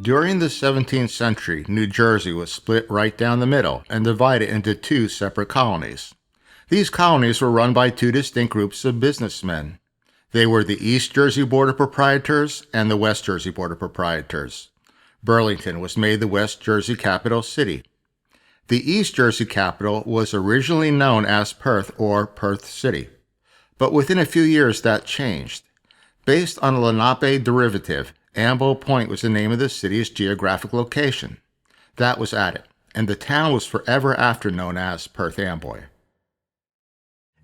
During the 17th century, New Jersey was split right down the middle and divided into two separate colonies. These colonies were run by two distinct groups of businessmen. They were the East Jersey Board of Proprietors and the West Jersey Board of Proprietors. Burlington was made the West Jersey capital city. The East Jersey capital was originally known as Perth or Perth City, but within a few years that changed. Based on a Lenape derivative, Amboy Point was the name of the city's geographic location. That was added, and the town was forever after known as Perth Amboy.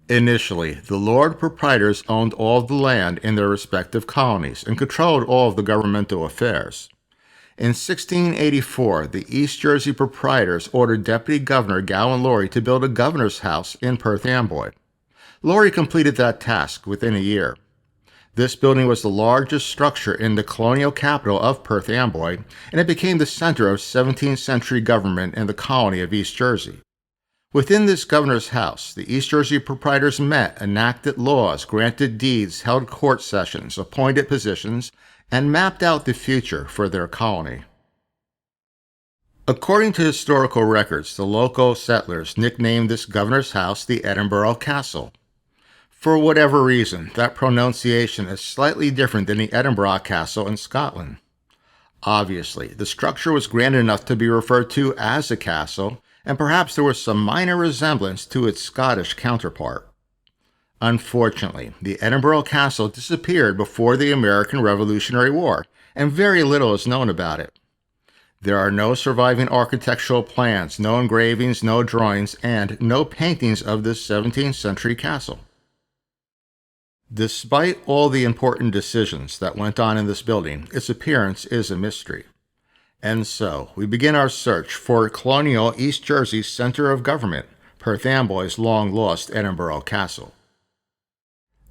Initially, the Lord Proprietors owned all of the land in their respective colonies and controlled all of the governmental affairs. In 1684, the East Jersey Proprietors ordered Deputy Governor Gowan Laurie to build a governor's house in Perth Amboy. Laurie completed that task within a year. This building was the largest structure in the colonial capital of Perth Amboy, and it became the center of 17th century government in the colony of East Jersey. Within this governor's house, the East Jersey Proprietors met, enacted laws, granted deeds, held court sessions, appointed positions, and mapped out the future for their colony. According to historical records, the local settlers nicknamed this governor's house the Edinburgh Castle. For whatever reason, that pronunciation is slightly different than the Edinburgh Castle in Scotland. Obviously, the structure was grand enough to be referred to as a castle, and perhaps there was some minor resemblance to its Scottish counterpart. Unfortunately, the Edinburgh Castle disappeared before the American Revolutionary War, and very little is known about it. There are no surviving architectural plans, no engravings, no drawings, and no paintings of this 17th century castle. Despite all the important decisions that went on in this building, its appearance is a mystery. And so, we begin our search for colonial East Jersey's center of government, Perth Amboy's long-lost Edinburgh Castle.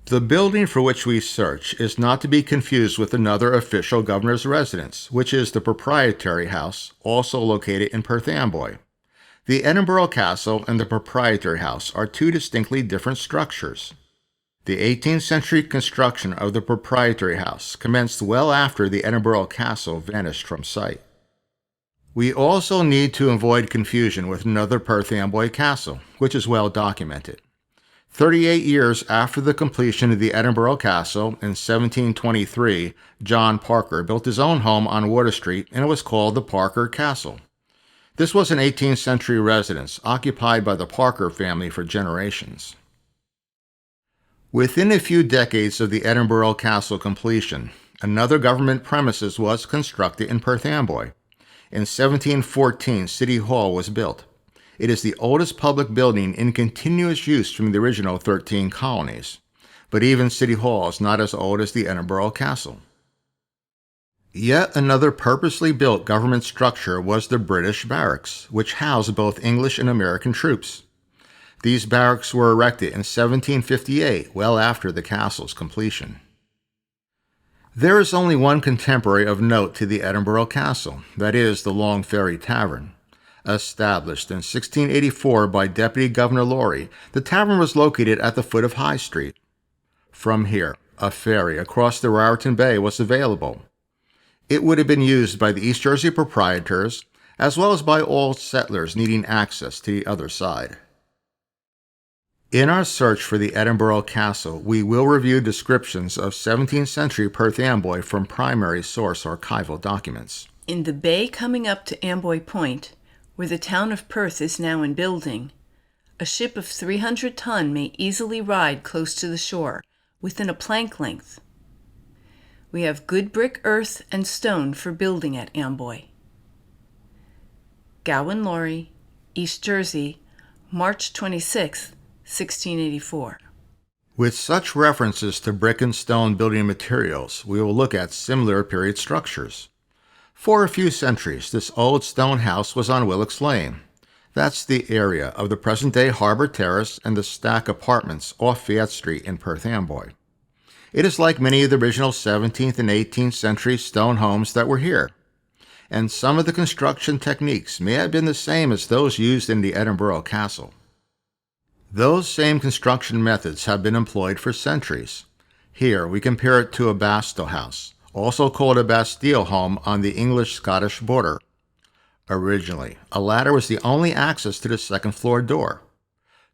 The building for which we search is not to be confused with another official governor's residence, which is the Proprietary House, also located in Perth Amboy. The Edinburgh Castle and the Proprietary House are two distinctly different structures. The 18th century construction of the Proprietary House commenced well after the Edinburgh Castle vanished from sight. We also need to avoid confusion with another Perth Amboy Castle, which is well documented. 38 years after the completion of the Edinburgh Castle, in 1723, John Parker built his own home on Water Street, and it was called the Parker Castle. This was an 18th century residence occupied by the Parker family for generations. Within a few decades of the Edinburgh Castle completion, another government premises was constructed in Perth Amboy. In 1714, City Hall was built. It is the oldest public building in continuous use from the original 13 colonies. But even City Hall is not as old as the Edinburgh Castle. Yet another purposely built government structure was the British Barracks, which housed both English and American troops. These barracks were erected in 1758, well after the castle's completion. There is only one contemporary of note to the Edinburgh Castle, that is, the Long Ferry Tavern. Established in 1684 by Deputy Governor Laurie, the tavern was located at the foot of High Street. From here, a ferry across the Raritan Bay was available. It would have been used by the East Jersey Proprietors, as well as by all settlers needing access to the other side. In our search for the Edinburgh Castle, we will review descriptions of 17th century Perth Amboy from primary source archival documents. In the bay coming up to Amboy Point, where the town of Perth is now in building, a ship of 300 ton may easily ride close to the shore, within a plank length. We have good brick, earth, and stone for building at Amboy. Gowan Laurie, East Jersey, March 26, 1684. With such references to brick and stone building materials, we will look at similar period structures. For a few centuries, this old stone house was on Willock's Lane. That's the area of the present-day Harbor Terrace and the Stack Apartments off Fayette Street in Perth Amboy. It is like many of the original 17th and 18th century stone homes that were here, and some of the construction techniques may have been the same as those used in the Edinburgh Castle. Those same construction methods have been employed for centuries. Here we compare it to a Basto house, also called a Bastille home on the English-Scottish border. Originally, a ladder was the only access to the second-floor door.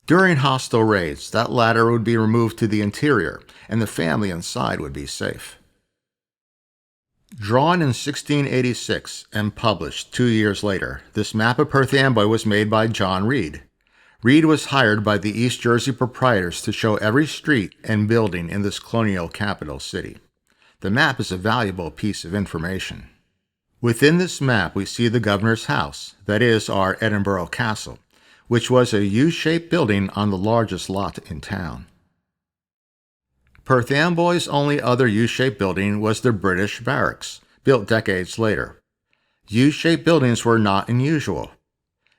During hostile raids, that ladder would be removed to the interior, and the family inside would be safe. Drawn in 1686 and published 2 years later, this map of Perth Amboy was made by John Reed. Reed was hired by the East Jersey Proprietors to show every street and building in this colonial capital city. The map is a valuable piece of information. Within this map, we see the governor's house, that is, our Edinburgh Castle, which was a U-shaped building on the largest lot in town. Perth Amboy's only other U-shaped building was the British Barracks, built decades later. U-shaped buildings were not unusual.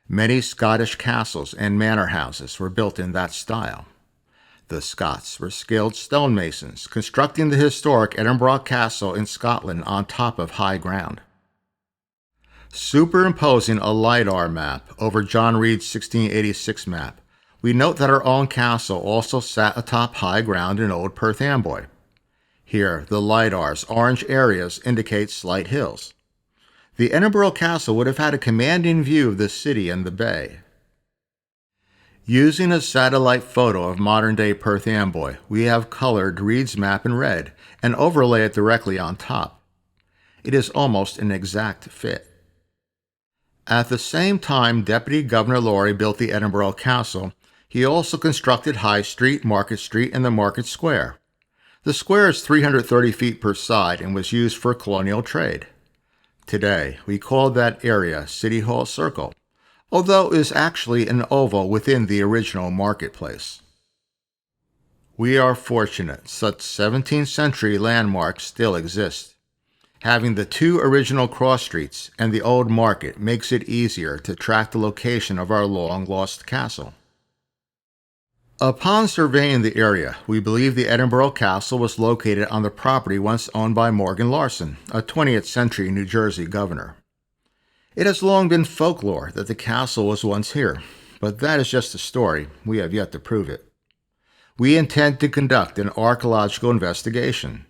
Many Scottish castles and manor houses were built in that style. The Scots were skilled stonemasons, constructing the historic Edinburgh Castle in Scotland on top of high ground. Superimposing a LiDAR map over John Reed's 1686 map, we note that our own castle also sat atop high ground in old Perth Amboy. Here, the LiDAR's orange areas indicate slight hills. The Edinburgh Castle would have had a commanding view of the city and the bay. Using a satellite photo of modern-day Perth Amboy, we have colored Reed's map in red and overlay it directly on top. It is almost an exact fit. At the same time Deputy Governor Laurie built the Edinburgh Castle, he also constructed High Street, Market Street, and the Market Square. The square is 330 feet per side and was used for colonial trade. Today, we call that area City Hall Circle, although it is actually an oval within the original marketplace. We are fortunate such 17th century landmarks still exist. Having the two original cross streets and the old market makes it easier to track the location of our long-lost castle. Upon surveying the area, we believe the Edinburgh Castle was located on the property once owned by Morgan Larson, a 20th century New Jersey governor. It has long been folklore that the castle was once here, but that is just a story. We have yet to prove it. We intend to conduct an archaeological investigation.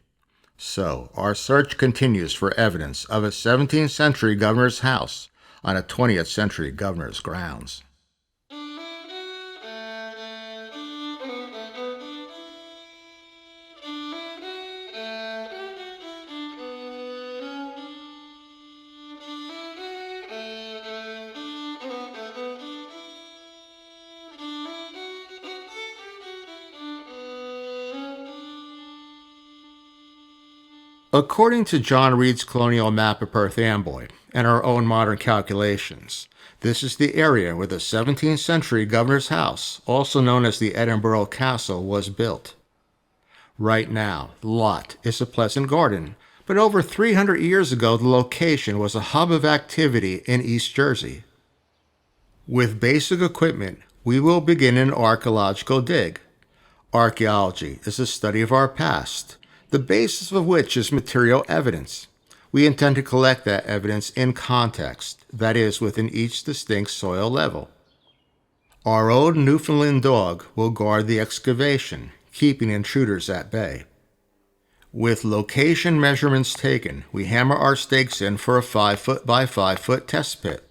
So, our search continues for evidence of a 17th century governor's house on a 20th century governor's grounds. According to John Reed's colonial map of Perth Amboy and our own modern calculations, this is the area where the 17th century governor's house, also known as the Edinburgh Castle, was built. Right now, the lot is a pleasant garden, but over 300 years ago the location was a hub of activity in East Jersey. With basic equipment, we will begin an archaeological dig. Archaeology is the study of our past, the basis of which is material evidence. We intend to collect that evidence in context, that is, within each distinct soil level. Our old Newfoundland dog will guard the excavation, keeping intruders at bay. With location measurements taken, we hammer our stakes in for a 5-foot by 5-foot test pit.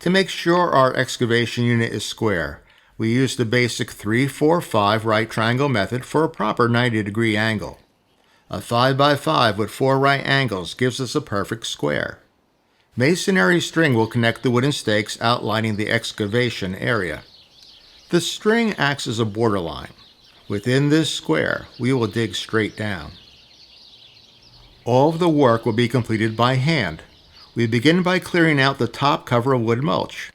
To make sure our excavation unit is square, we use the basic 3-4-5 right triangle method for a proper 90-degree angle. A 5x5 with 4 right angles gives us a perfect square. Masonry string will connect the wooden stakes outlining the excavation area. The string acts as a borderline. Within this square, we will dig straight down. All of the work will be completed by hand. We begin by clearing out the top cover of wood mulch.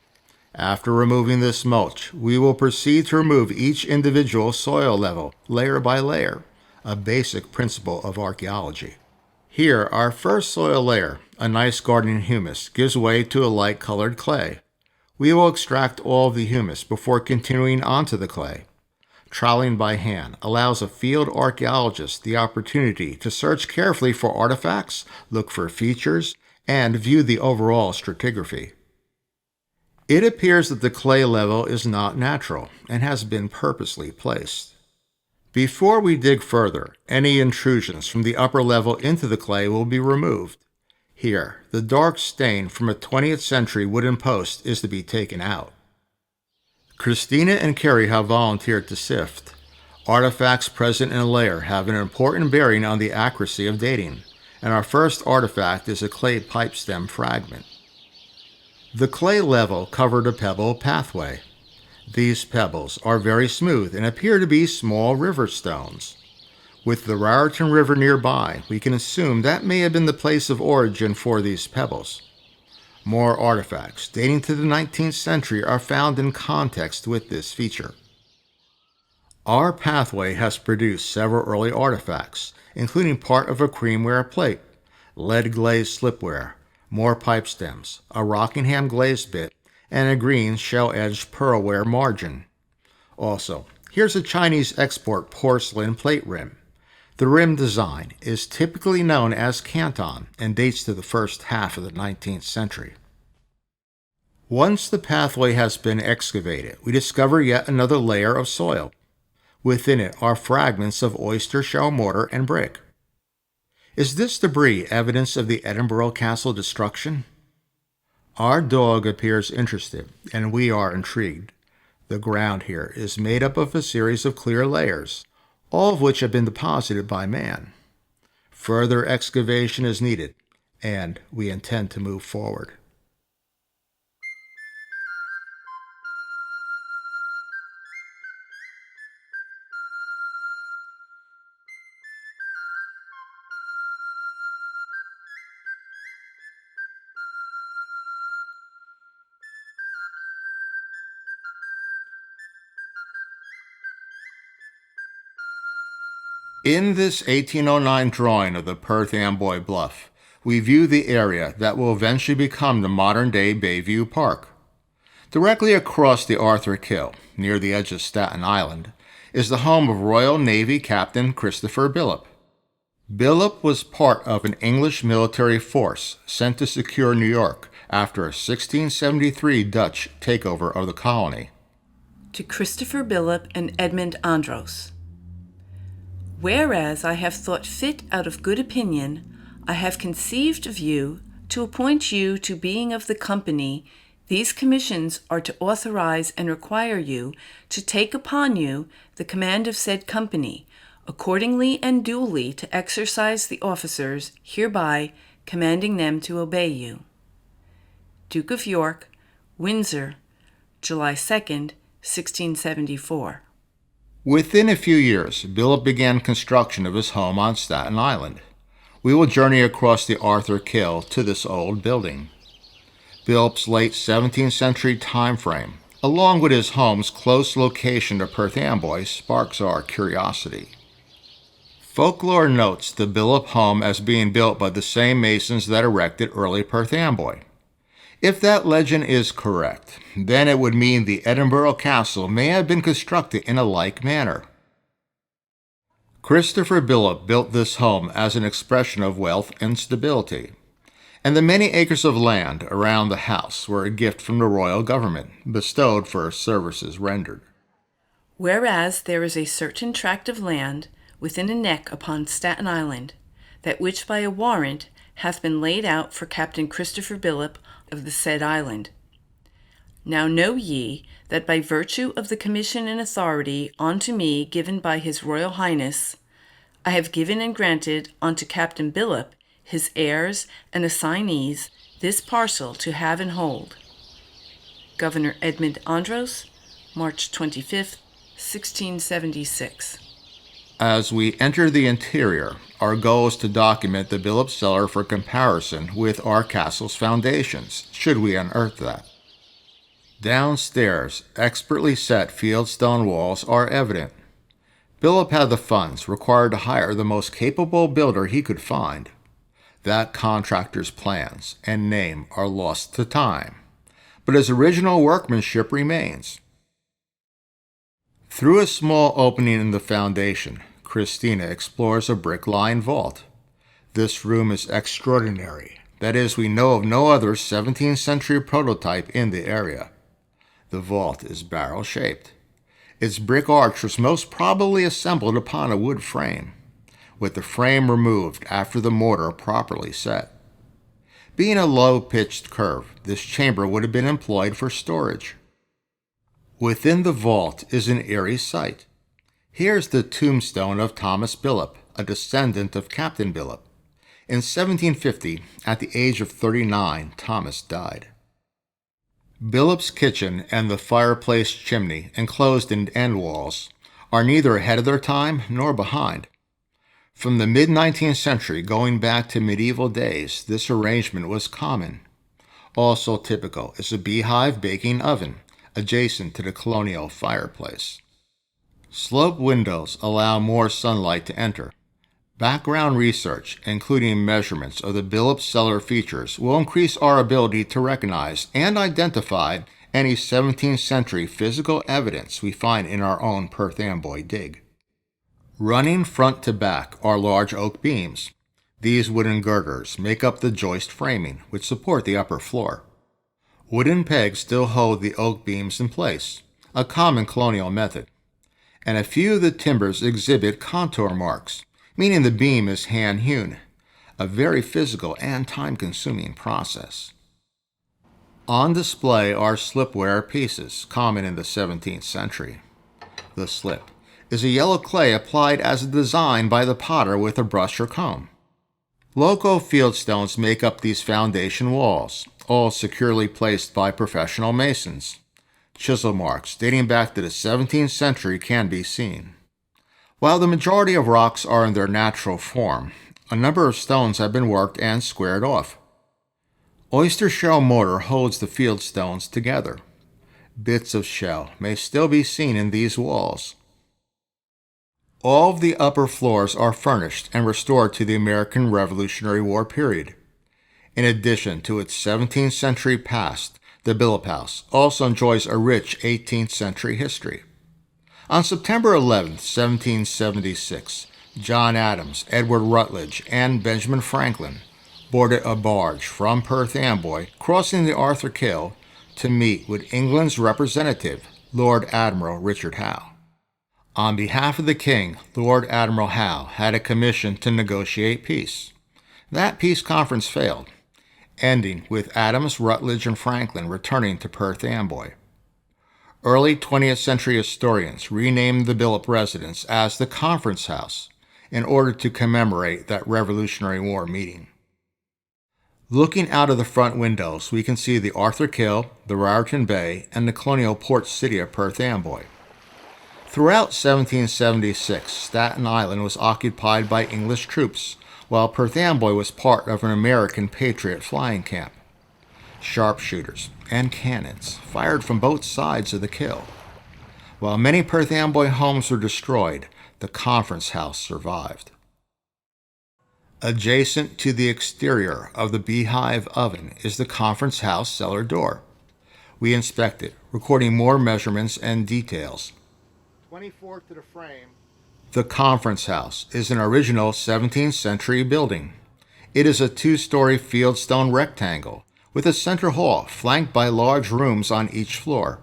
After removing this mulch, we will proceed to remove each individual soil level, layer by layer, a basic principle of archaeology. Here, our first soil layer, a nice gardening humus, gives way to a light-colored clay. We will extract all of the humus before continuing onto the clay. Troweling by hand allows a field archaeologist the opportunity to search carefully for artifacts, look for features, and view the overall stratigraphy. It appears that the clay level is not natural and has been purposely placed. Before we dig further, any intrusions from the upper level into the clay will be removed. Here, the dark stain from a 20th century wooden post is to be taken out. Christina and Carrie have volunteered to sift. Artifacts present in a layer have an important bearing on the accuracy of dating, and our first artifact is a clay pipe stem fragment. The clay level covered a pebble pathway. These pebbles are very smooth and appear to be small river stones. With the Raritan River nearby, we can assume that may have been the place of origin for these pebbles. More artifacts dating to the 19th century are found in context with this feature. Our pathway has produced several early artifacts, including part of a creamware plate, lead-glazed slipware, more pipe stems, a Rockingham glazed bit, and a green shell-edged pearlware margin. Also, here's a Chinese export porcelain plate rim. The rim design is typically known as Canton and dates to the first half of the 19th century. Once the pathway has been excavated, we discover yet another layer of soil. Within it are fragments of oyster shell mortar and brick. Is this debris evidence of the Edinburgh Castle destruction? Our dog appears interested, and we are intrigued. The ground here is made up of a series of clear layers, all of which have been deposited by man. Further excavation is needed, and we intend to move forward. In this 1809 drawing of the Perth Amboy Bluff, we view the area that will eventually become the modern-day Bayview Park. Directly across the Arthur Kill, near the edge of Staten Island, is the home of Royal Navy Captain Christopher Billop. Billop was part of an English military force sent to secure New York after a 1673 Dutch takeover of the colony. To Christopher Billop and Edmund Andros. Whereas I have thought fit out of good opinion, I have conceived of you to appoint you to being of the company, these commissions are to authorize and require you to take upon you the command of said company, accordingly and duly to exercise the officers hereby commanding them to obey you. Duke of York, Windsor, July 2nd, 1674. Within a few years, Billop began construction of his home on Staten Island. We will journey across the Arthur Kill to this old building. Billop's late 17th century time frame, along with his home's close location to Perth Amboy, sparks our curiosity. Folklore notes the Billop home as being built by the same masons that erected early Perth Amboy. If that legend is correct, then it would mean the Edinburgh Castle may have been constructed in a like manner. Christopher Billop built this home as an expression of wealth and stability, and the many acres of land around the house were a gift from the royal government, bestowed for services rendered. Whereas there is a certain tract of land within a neck upon Staten Island, that which by a warrant hath been laid out for Captain Christopher Billop of the said island. Now know ye that by virtue of the commission and authority unto me given by his Royal Highness, I have given and granted unto Captain Billop, his heirs and assignees, this parcel to have and hold. Governor Edmund Andros, March 25th, 1676. As we enter the interior, our goal is to document the Billop cellar for comparison with our castle's foundations, should we unearth that. Downstairs, expertly set fieldstone walls are evident. Billop had the funds required to hire the most capable builder he could find. That contractor's plans and name are lost to time, but his original workmanship remains. Through a small opening in the foundation, Christina explores a brick-lined vault. This room is extraordinary. That is, we know of no other 17th century prototype in the area. The vault is barrel-shaped. Its brick arch was most probably assembled upon a wood frame, with the frame removed after the mortar properly set. Being a low-pitched curve, this chamber would have been employed for storage. Within the vault is an eerie sight. Here's the tombstone of Thomas Billop, a descendant of Captain Billop. In 1750, at the age of 39, Thomas died. Billop's kitchen and the fireplace chimney, enclosed in end walls, are neither ahead of their time nor behind. From the mid-19th century going back to medieval days, this arrangement was common. Also typical is a beehive baking oven, adjacent to the colonial fireplace. Sloped windows allow more sunlight to enter. Background research, including measurements of the Billop cellar features, will increase our ability to recognize and identify any 17th century physical evidence we find in our own Perth Amboy dig. Running front to back are large oak beams. These wooden girders make up the joist framing, which support the upper floor. Wooden pegs still hold the oak beams in place, a common colonial method, and a few of the timbers exhibit contour marks, meaning the beam is hand-hewn, a very physical and time-consuming process. On display are slipware pieces, common in the 17th century. The slip is a yellow clay applied as a design by the potter with a brush or comb. Local fieldstones make up these foundation walls, all securely placed by professional masons. Chisel marks dating back to the 17th century can be seen. While the majority of rocks are in their natural form, a number of stones have been worked and squared off. Oyster shell mortar holds the fieldstones together. Bits of shell may still be seen in these walls. All of the upper floors are furnished and restored to the American Revolutionary War period. In addition to its 17th century past, the Billop House also enjoys a rich 18th century history. On September 11, 1776, John Adams, Edward Rutledge, and Benjamin Franklin boarded a barge from Perth Amboy, crossing the Arthur Kill to meet with England's representative, Lord Admiral Richard Howe. On behalf of the King, Lord Admiral Howe had a commission to negotiate peace. That peace conference failed, ending with Adams, Rutledge, and Franklin returning to Perth Amboy. Early 20th century historians renamed the Billop residence as the Conference House in order to commemorate that Revolutionary War meeting. Looking out of the front windows, we can see the Arthur Kill, the Raritan Bay, and the colonial port city of Perth Amboy. Throughout 1776, Staten Island was occupied by English troops, while Perth Amboy was part of an American Patriot flying camp. Sharpshooters and cannons fired from both sides of the Kill. While many Perth Amboy homes were destroyed, the Conference House survived. Adjacent to the exterior of the beehive oven is the Conference House cellar door. We inspect it, recording more measurements and details. 24 to the frame. The Conference House is an original 17th century building. It is a two-story fieldstone rectangle with a center hall flanked by large rooms on each floor.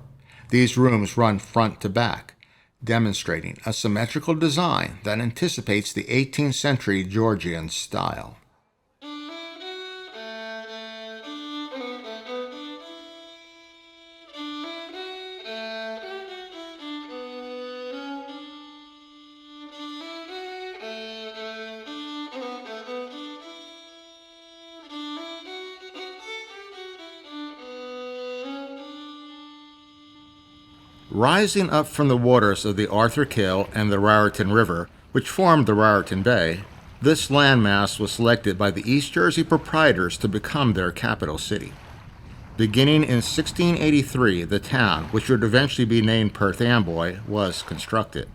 These rooms run front to back, demonstrating a symmetrical design that anticipates the 18th century Georgian style. Rising up from the waters of the Arthur Kill and the Raritan River, which formed the Raritan Bay, this landmass was selected by the East Jersey Proprietors to become their capital city. Beginning in 1683, the town, which would eventually be named Perth Amboy, was constructed.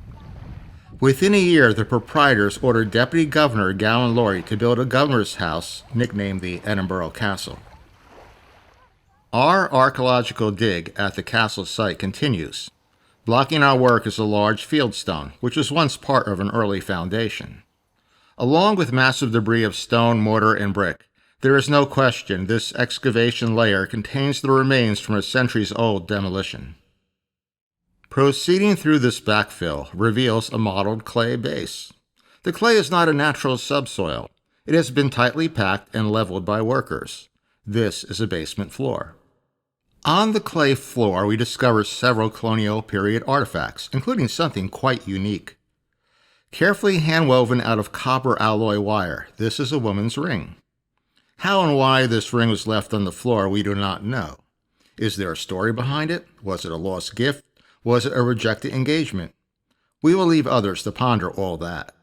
Within a year, the proprietors ordered Deputy Governor Gowan Laurie to build a governor's house, nicknamed the Edinburgh Castle. Our archaeological dig at the castle site continues. Blocking our work is a large fieldstone, which was once part of an early foundation. Along with massive debris of stone, mortar, and brick, there is no question this excavation layer contains the remains from a centuries-old demolition. Proceeding through this backfill reveals a mottled clay base. The clay is not a natural subsoil. It has been tightly packed and leveled by workers. This is a basement floor. On the clay floor, we discover several colonial period artifacts, including something quite unique. Carefully hand-woven out of copper alloy wire, this is a woman's ring. How and why this ring was left on the floor, we do not know. Is there a story behind it? Was it a lost gift? Was it a rejected engagement? We will leave others to ponder all that.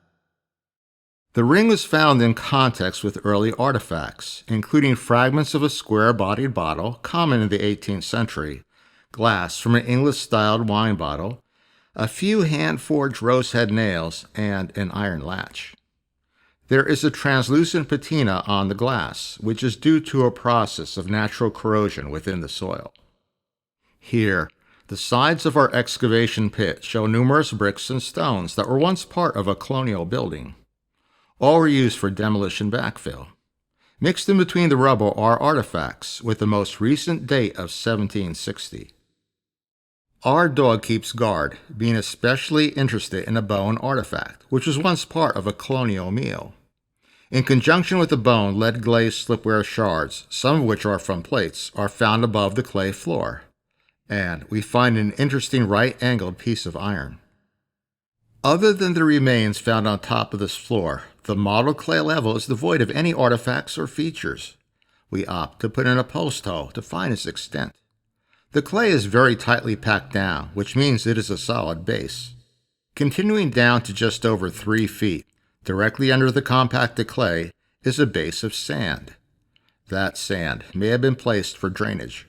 The ring was found in context with early artifacts, including fragments of a square-bodied bottle, common in the 18th century, glass from an English-styled wine bottle, a few hand-forged rose-head nails, and an iron latch. There is a translucent patina on the glass, which is due to a process of natural corrosion within the soil. Here, the sides of our excavation pit show numerous bricks and stones that were once part of a colonial building. All were used for demolition backfill. Mixed in between the rubble are artifacts, with the most recent date of 1760. Our dog keeps guard, being especially interested in a bone artifact, which was once part of a colonial meal. In conjunction with the bone, lead-glazed slipware shards, some of which are from plates, are found above the clay floor. And we find an interesting right-angled piece of iron. Other than the remains found on top of this floor, the mottled clay level is devoid of any artifacts or features. We opt to put in a post hole to find its extent. The clay is very tightly packed down, which means it is a solid base. Continuing down to just over 3 feet, directly under the compacted clay, is a base of sand. That sand may have been placed for drainage.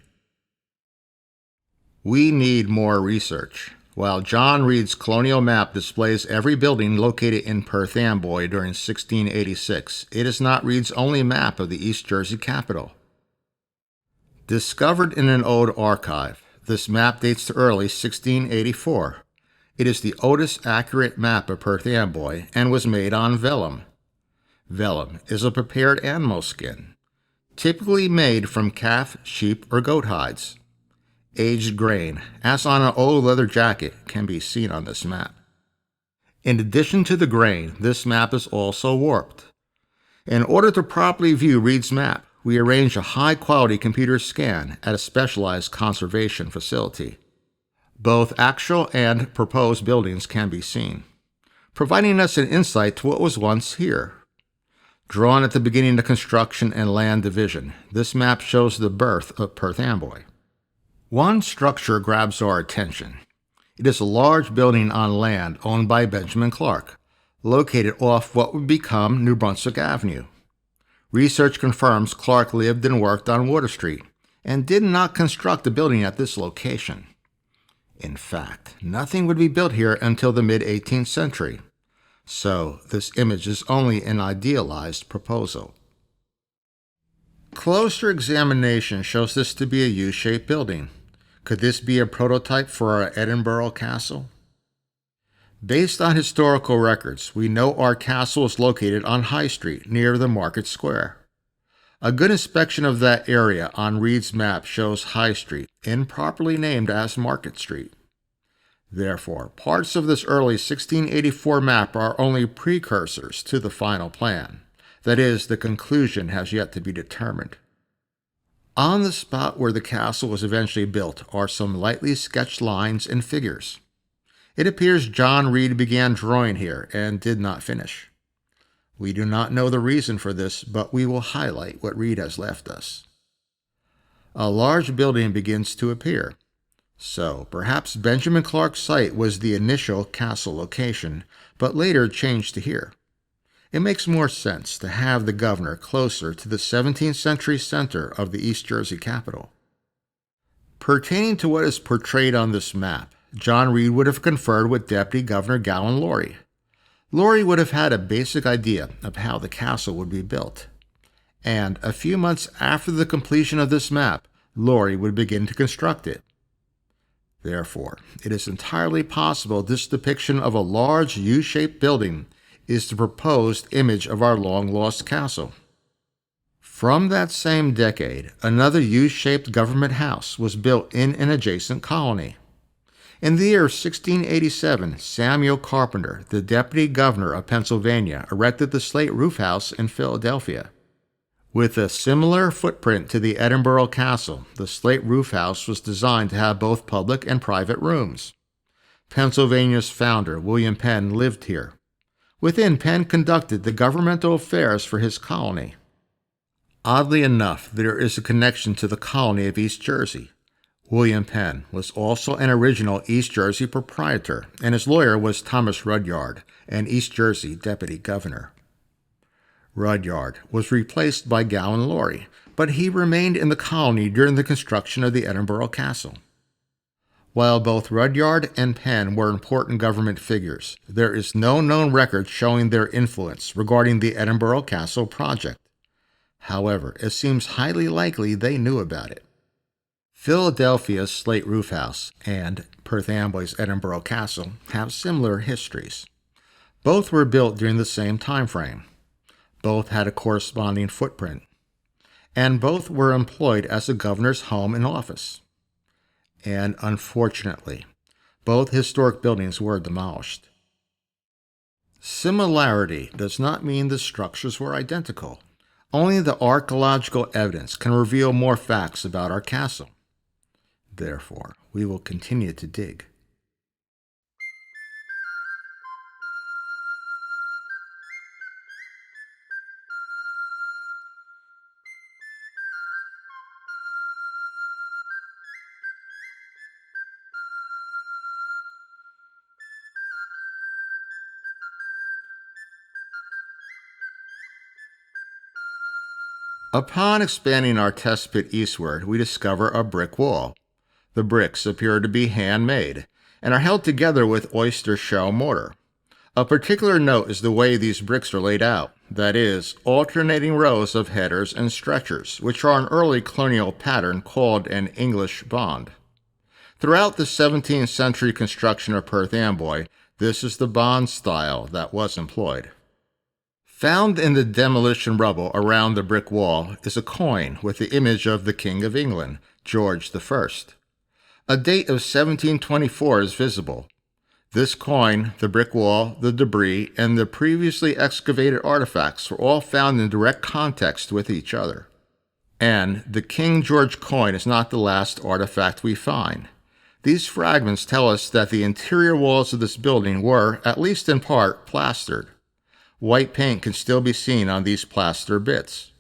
We need more research. While John Reed's colonial map displays every building located in Perth Amboy during 1686, it is not Reed's only map of the East Jersey capital. Discovered in an old archive, this map dates to early 1684. It is the oldest accurate map of Perth Amboy and was made on vellum. Vellum is a prepared animal skin, typically made from calf, sheep, or goat hides. Aged grain, as on an old leather jacket, can be seen on this map. In addition to the grain, this map is also warped. In order to properly view Reed's map, we arrange a high-quality computer scan at a specialized conservation facility. Both actual and proposed buildings can be seen, providing us an insight to what was once here. Drawn at the beginning of construction and land division, this map shows the birth of Perth Amboy. One structure grabs our attention. It is a large building on land owned by Benjamin Clark, located off what would become New Brunswick Avenue. Research confirms Clark lived and worked on Water Street and did not construct a building at this location. In fact, nothing would be built here until the mid-18th century, so this image is only an idealized proposal. Closer examination shows this to be a U-shaped building. Could this be a prototype for our Edinburgh Castle? Based on historical records, we know our castle is located on High Street, near the Market Square. A good inspection of that area on Reed's map shows High Street, improperly named as Market Street. Therefore, parts of this early 1684 map are only precursors to the final plan. That is, the conclusion has yet to be determined. On the spot where the castle was eventually built are some lightly sketched lines and figures. It appears John Reed began drawing here and did not finish. We do not know the reason for this, but we will highlight what Reed has left us. A large building begins to appear. So, perhaps Benjamin Clark's site was the initial castle location, but later changed to here. It makes more sense to have the governor closer to the 17th century center of the East Jersey capital. Pertaining to what is portrayed on this map, John Reed would have conferred with Deputy Governor Gowan Laurie. Laurie would have had a basic idea of how the castle would be built. And a few months after the completion of this map, Laurie would begin to construct it. Therefore, it is entirely possible this depiction of a large U-shaped building is the proposed image of our long-lost castle. From that same decade, another U-shaped government house was built in an adjacent colony. In the year 1687, Samuel Carpenter, the deputy governor of Pennsylvania, erected the slate roof house in Philadelphia. With a similar footprint to the Edinburgh Castle, the slate roof house was designed to have both public and private rooms. Pennsylvania's founder, William Penn, lived here. Within, Penn conducted the governmental affairs for his colony. Oddly enough, there is a connection to the colony of East Jersey. William Penn was also an original East Jersey proprietor, and his lawyer was Thomas Rudyard, an East Jersey deputy governor. Rudyard was replaced by Gowan Laurie, but he remained in the colony during the construction of the Edinburgh Castle. While both Rudyard and Penn were important government figures, there is no known record showing their influence regarding the Edinburgh Castle project. However, it seems highly likely they knew about it. Philadelphia's slate roof house and Perth Amboy's Edinburgh Castle have similar histories. Both were built during the same time frame. Both had a corresponding footprint, and both were employed as the governor's home and office. And unfortunately, both historic buildings were demolished. Similarity does not mean the structures were identical. Only the archaeological evidence can reveal more facts about our castle. Therefore, we will continue to dig. Upon expanding our test pit eastward, we discover a brick wall. The bricks appear to be handmade and are held together with oyster shell mortar. A particular note is the way these bricks are laid out, that is, alternating rows of headers and stretchers, which are an early colonial pattern called an English bond. Throughout the 17th century construction of Perth Amboy, this is the bond style that was employed. Found in the demolition rubble around the brick wall is a coin with the image of the King of England, George I. A date of 1724 is visible. This coin, the brick wall, the debris, and the previously excavated artifacts were all found in direct context with each other. And the King George coin is not the last artifact we find. These fragments tell us that the interior walls of this building were, at least in part, plastered. White paint can still be seen on these plaster bits.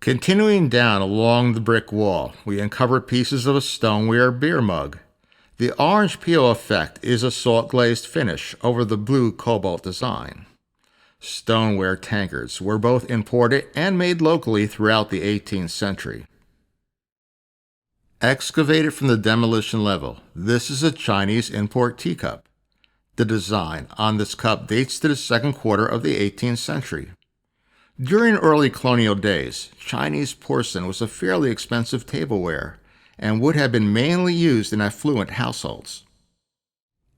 Continuing down along the brick wall, we uncover pieces of a stoneware beer mug. The orange peel effect is a salt-glazed finish over the blue cobalt design. Stoneware tankards were both imported and made locally throughout the 18th century. Excavated from the demolition level, this is a Chinese import teacup. The design on this cup dates to the second quarter of the 18th century. During early colonial days, Chinese porcelain was a fairly expensive tableware and would have been mainly used in affluent households.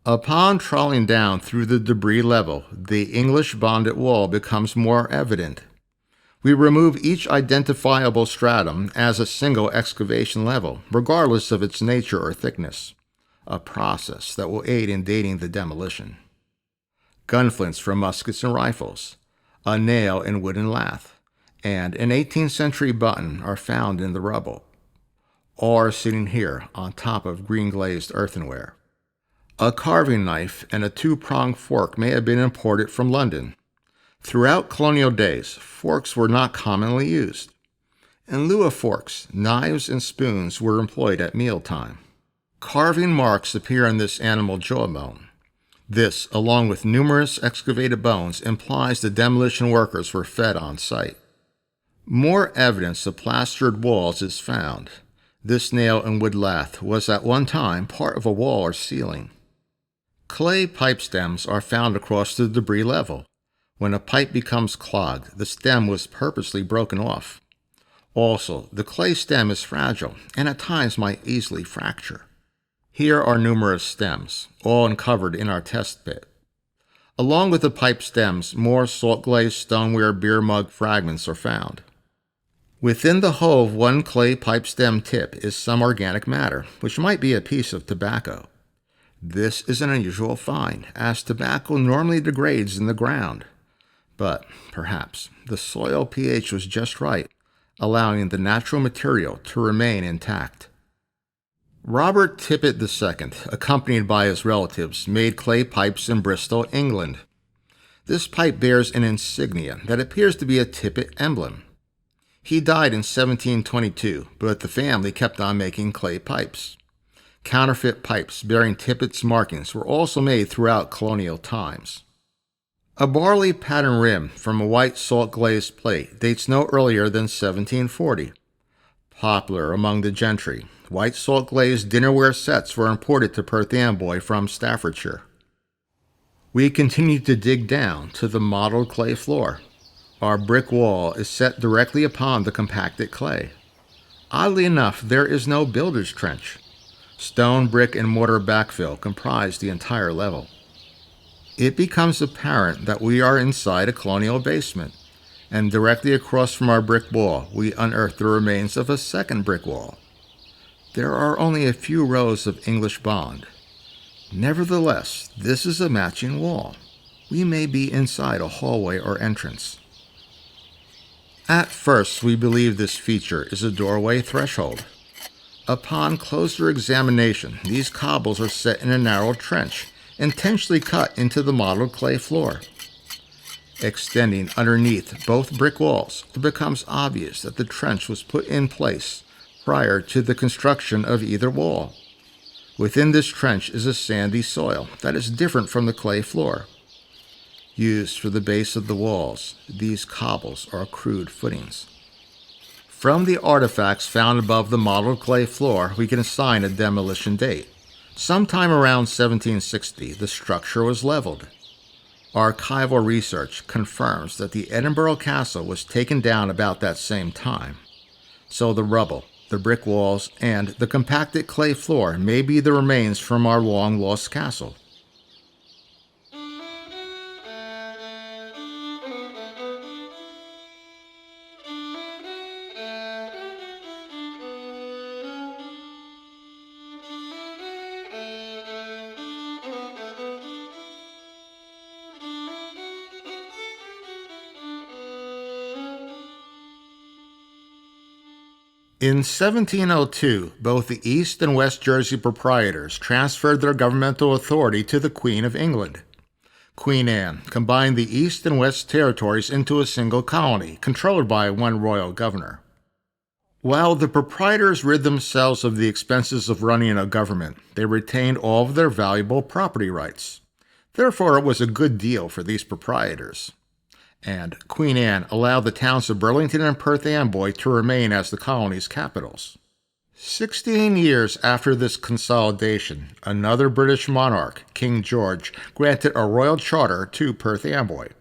Upon trawling down through the debris level, the English bonded wall becomes more evident. We remove each identifiable stratum as a single excavation level, regardless of its nature or thickness. A process that will aid in dating the demolition. Gunflints for muskets and rifles, a nail and wooden lath, and an 18th century button are found in the rubble. All are sitting here on top of green glazed earthenware. A carving knife and a two-pronged fork may have been imported from London. Throughout colonial days, forks were not commonly used. In lieu of forks, knives and spoons were employed at mealtime. Carving marks appear on this animal jawbone. This, along with numerous excavated bones, implies the demolition workers were fed on site. More evidence of plastered walls is found. This nail and wood lath was at one time part of a wall or ceiling. Clay pipe stems are found across the debris level. When a pipe becomes clogged, the stem was purposely broken off. Also, the clay stem is fragile and at times might easily fracture. Here are numerous stems, all uncovered in our test pit. Along with the pipe stems, more salt-glazed stoneware beer mug fragments are found. Within the hull of one clay pipe stem tip is some organic matter, which might be a piece of tobacco. This is an unusual find, as tobacco normally degrades in the ground. But perhaps the soil pH was just right, allowing the natural material to remain intact. Robert Tippett II, accompanied by his relatives, made clay pipes in Bristol, England. This pipe bears an insignia that appears to be a Tippett emblem. He died in 1722, but the family kept on making clay pipes. Counterfeit pipes bearing Tippett's markings were also made throughout colonial times. A barley pattern rim from a white salt glazed plate dates no earlier than 1740. Popular among the gentry, white salt glazed dinnerware sets were imported to Perth Amboy from Staffordshire. We continue to dig down to the mottled clay floor. Our brick wall is set directly upon the compacted clay. Oddly enough, there is no builder's trench. Stone, brick, and mortar backfill comprise the entire level. It becomes apparent that we are inside a colonial basement, and directly across from our brick wall, we unearth the remains of a second brick wall. There are only a few rows of English bond. Nevertheless, this is a matching wall. We may be inside a hallway or entrance. At first, we believe this feature is a doorway threshold. Upon closer examination, these cobbles are set in a narrow trench, intentionally cut into the mottled clay floor. Extending underneath both brick walls, it becomes obvious that the trench was put in place prior to the construction of either wall. Within this trench is a sandy soil that is different from the clay floor. Used for the base of the walls, these cobbles are crude footings. From the artifacts found above the mottled clay floor, we can assign a demolition date. Sometime around 1760, the structure was leveled. Archival research confirms that the Edinburgh Castle was taken down about that same time. So the rubble, the brick walls, and the compacted clay floor may be the remains from our long-lost castle. In 1702, both the East and West Jersey Proprietors transferred their governmental authority to the Queen of England. Queen Anne combined the East and West territories into a single colony, controlled by one royal governor. While the proprietors rid themselves of the expenses of running a government, they retained all of their valuable property rights. Therefore, it was a good deal for these proprietors. And Queen Anne allowed the towns of Burlington and Perth Amboy to remain as the colony's capitals. 16 years after this consolidation, another British monarch, King George, granted a royal charter to Perth Amboy.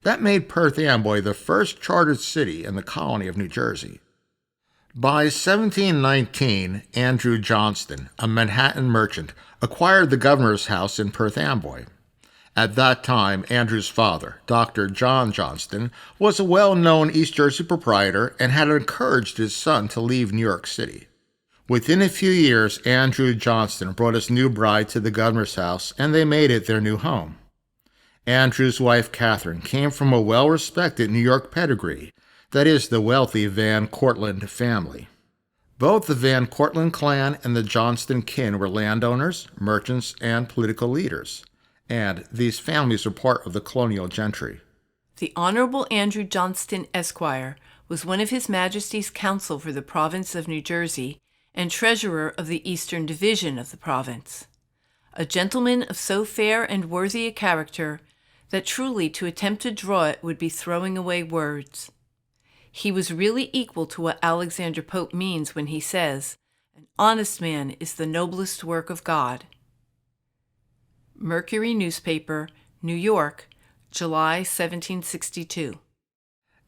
That made Perth Amboy the first chartered city in the colony of New Jersey. By 1719, Andrew Johnston, a Manhattan merchant, acquired the governor's house in Perth Amboy. At that time, Andrew's father, Dr. John Johnston, was a well-known East Jersey proprietor and had encouraged his son to leave New York City. Within a few years, Andrew Johnston brought his new bride to the governor's house, and they made it their new home. Andrew's wife, Catherine, came from a well-respected New York pedigree, that is, the wealthy Van Cortlandt family. Both the Van Cortlandt clan and the Johnston kin were landowners, merchants, and political leaders. And these families were part of the colonial gentry. The Honorable Andrew Johnston, Esquire, was one of His Majesty's counsel for the province of New Jersey and treasurer of the Eastern Division of the province. A gentleman of so fair and worthy a character that truly to attempt to draw it would be throwing away words. He was really equal to what Alexander Pope means when he says, "An honest man is the noblest work of God." Mercury Newspaper, New York, July 1762.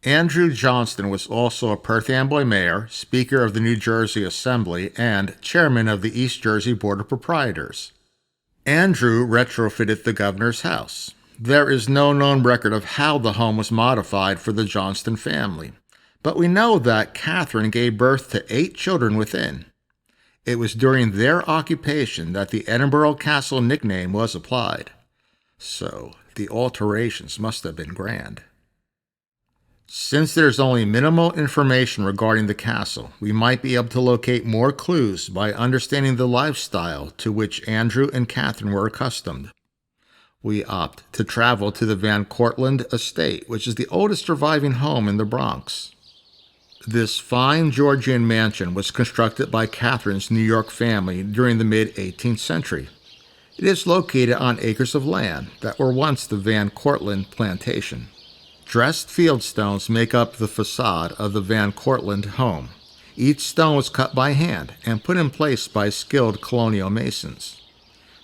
Andrew Johnston was also a Perth Amboy mayor, Speaker of the New Jersey Assembly, and chairman of the East Jersey Board of Proprietors. Andrew retrofitted the governor's house. There is no known record of how the home was modified for the Johnston family, but we know that Catherine gave birth to 8 children within. It was during their occupation that the Edinburgh Castle nickname was applied, so the alterations must have been grand. Since there's only minimal information regarding the castle, we might be able to locate more clues by understanding the lifestyle to which Andrew and Catherine were accustomed. We opt to travel to the Van Cortlandt estate, which is the oldest surviving home in the Bronx. This fine Georgian mansion was constructed by Catherine's New York family during the mid-18th century. It is located on acres of land that were once the Van Cortlandt plantation. Dressed fieldstones make up the facade of the Van Cortlandt home. Each stone was cut by hand and put in place by skilled colonial masons.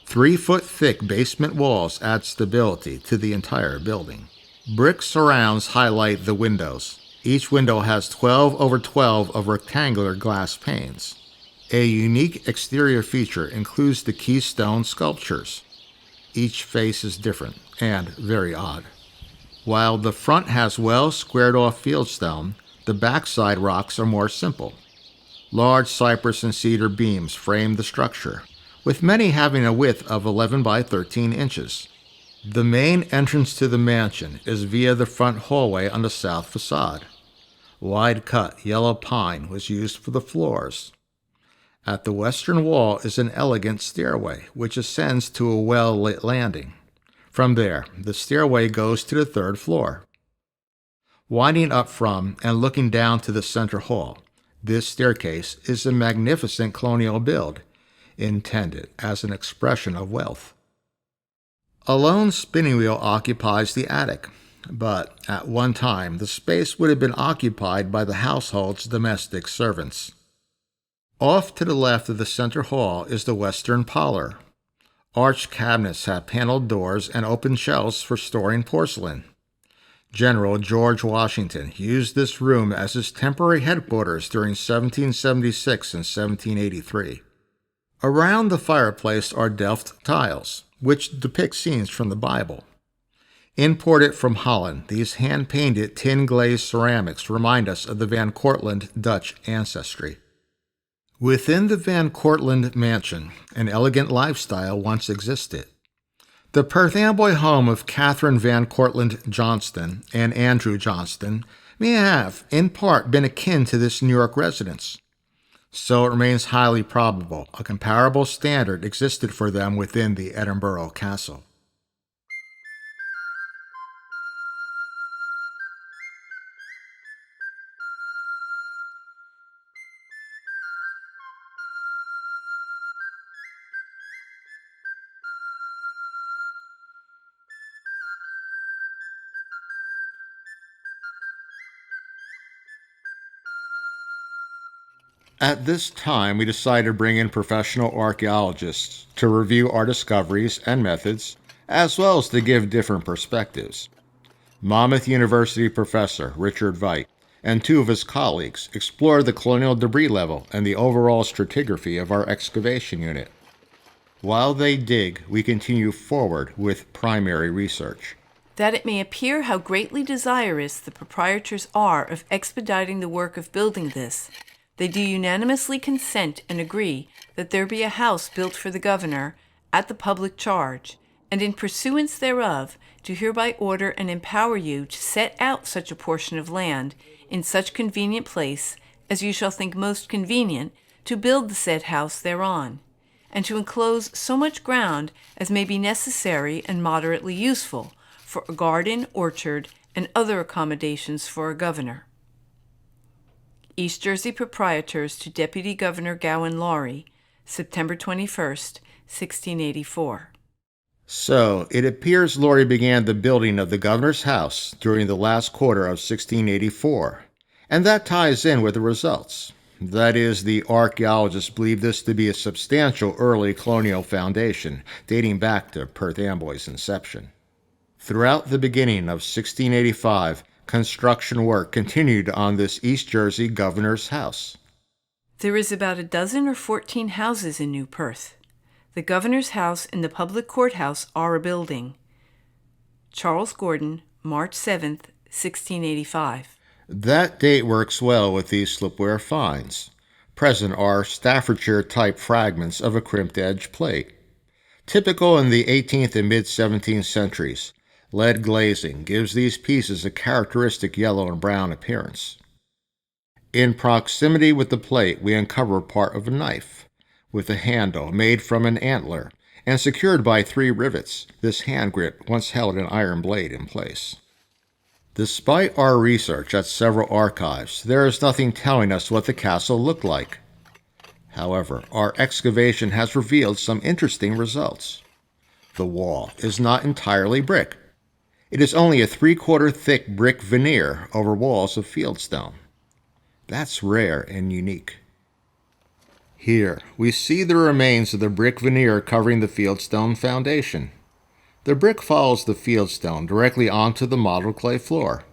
3-foot-thick basement walls add stability to the entire building. Brick surrounds highlight the windows. Each window has 12 over 12 of rectangular glass panes. A unique exterior feature includes the keystone sculptures. Each face is different and very odd. While the front has well squared-off fieldstone, the backside rocks are more simple. Large cypress and cedar beams frame the structure, with many having a width of 11 by 13 inches. The main entrance to the mansion is via the front hallway on the south facade. Wide-cut yellow pine was used for the floors. At the western wall is an elegant stairway, which ascends to a well-lit landing. From there, the stairway goes to the third floor. Winding up from and looking down to the center hall, this staircase is a magnificent colonial build, intended as an expression of wealth. A lone spinning wheel occupies the attic, but at one time the space would have been occupied by the household's domestic servants. Off to the left of the center hall is the western parlor. Arched cabinets have paneled doors and open shelves for storing porcelain. General George Washington used this room as his temporary headquarters during 1776 and 1783. Around the fireplace are Delft tiles, which depict scenes from the Bible. Imported from Holland, these hand-painted tin-glazed ceramics remind us of the Van Cortlandt Dutch ancestry. Within the Van Cortlandt mansion, an elegant lifestyle once existed. The Perth Amboy home of Catherine Van Cortlandt Johnston and Andrew Johnston may have, in part, been akin to this New York residence. So it remains highly probable a comparable standard existed for them within the Edinburgh Castle. At this time, we decided to bring in professional archaeologists to review our discoveries and methods, as well as to give different perspectives. Monmouth University professor Richard Veit and 2 of his colleagues explored the colonial debris level and the overall stratigraphy of our excavation unit. While they dig, we continue forward with primary research. That it may appear how greatly desirous the proprietors are of expediting the work of building this, they do unanimously consent and agree that there be a house built for the governor at the public charge, and in pursuance thereof do hereby order and empower you to set out such a portion of land in such convenient place as you shall think most convenient to build the said house thereon, and to enclose so much ground as may be necessary and moderately useful for a garden, orchard, and other accommodations for a governor. East Jersey Proprietors to Deputy Governor Gowan Laurie, September 21st, 1684. So, it appears Laurie began the building of the governor's house during the last quarter of 1684, and that ties in with the results. That is, the archaeologists believe this to be a substantial early colonial foundation dating back to Perth Amboy's inception. Throughout the beginning of 1685, construction work continued on this East Jersey governor's house. There is about a dozen or 14 houses in New Perth. The governor's house and the public courthouse are a building. Charles Gordon, March 7th, 1685. That date works well with these slipware finds. Present are Staffordshire-type fragments of a crimped-edge plate. Typical in the 18th and mid-17th centuries, lead glazing gives these pieces a characteristic yellow and brown appearance. In proximity with the plate, we uncover part of a knife, with a handle made from an antler and secured by 3 rivets. This hand grip once held an iron blade in place. Despite our research at several archives, there is nothing telling us what the castle looked like. However, our excavation has revealed some interesting results. The wall is not entirely brick. It is only a 3/4 thick brick veneer over walls of fieldstone. That's rare and unique. Here, we see the remains of the brick veneer covering the fieldstone foundation. The brick follows the fieldstone directly onto the modeled clay floor.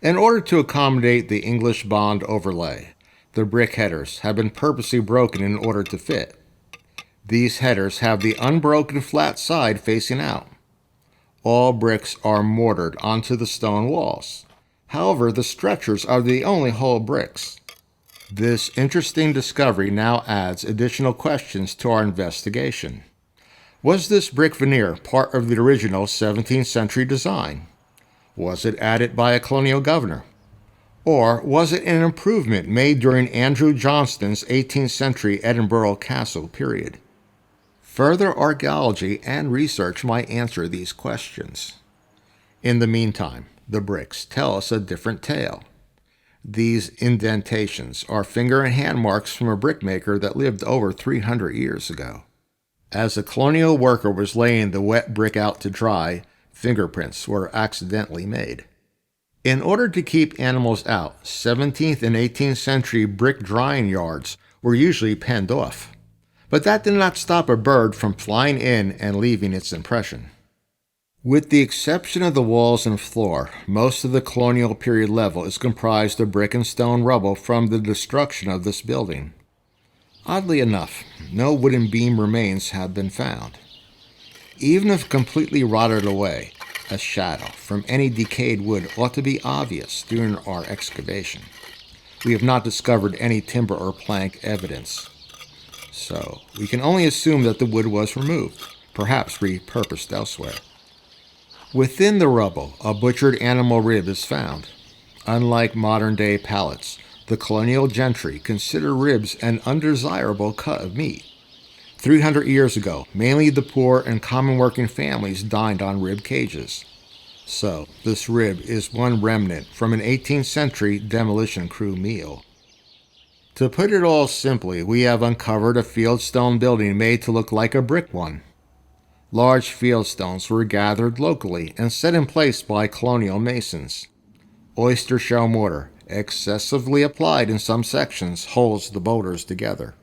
In order to accommodate the English bond overlay, the brick headers have been purposely broken in order to fit. These headers have the unbroken flat side facing out. All bricks are mortared onto the stone walls. However, the stretchers are the only whole bricks. This interesting discovery now adds additional questions to our investigation. Was this brick veneer part of the original 17th century design? Was it added by a colonial governor? Or was it an improvement made during Andrew Johnston's 18th century Edinburgh Castle period? Further archaeology and research might answer these questions. In the meantime, the bricks tell us a different tale. These indentations are finger and hand marks from a brickmaker that lived over 300 years ago. As a colonial worker was laying the wet brick out to dry, fingerprints were accidentally made. In order to keep animals out, 17th and 18th century brick drying yards were usually penned off. But that did not stop a bird from flying in and leaving its impression. With the exception of the walls and floor, most of the colonial period level is comprised of brick and stone rubble from the destruction of this building. Oddly enough, no wooden beam remains have been found. Even if completely rotted away, a shadow from any decayed wood ought to be obvious during our excavation. We have not discovered any timber or plank evidence, so we can only assume that the wood was removed, perhaps repurposed elsewhere. Within the rubble, a butchered animal rib is found. Unlike modern-day pallets, the colonial gentry considered ribs an undesirable cut of meat. 300 years ago, mainly the poor and common working families dined on rib cages. So, this rib is one remnant from an 18th century demolition crew meal. To put it all simply, we have uncovered a fieldstone building made to look like a brick one. Large fieldstones were gathered locally and set in place by colonial masons. Oyster shell mortar, excessively applied in some sections, holds the boulders together.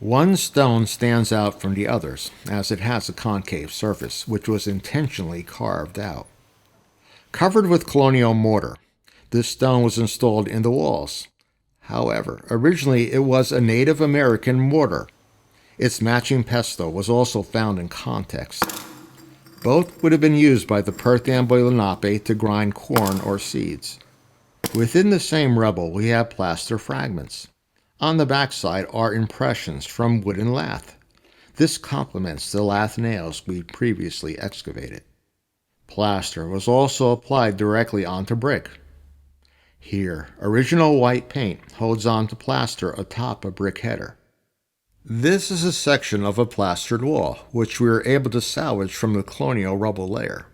One stone stands out from the others, as it has a concave surface, which was intentionally carved out. Covered with colonial mortar, this stone was installed in the walls. However, originally it was a Native American mortar. Its matching pestle was also found in context. Both would have been used by the Perth Amboy Lenape to grind corn or seeds. Within the same rubble, we have plaster fragments. On the backside are impressions from wooden lath. This complements the lath nails we previously excavated. Plaster was also applied directly onto brick. Here, original white paint holds onto plaster atop a brick header. This is a section of a plastered wall, which we were able to salvage from the colonial rubble layer.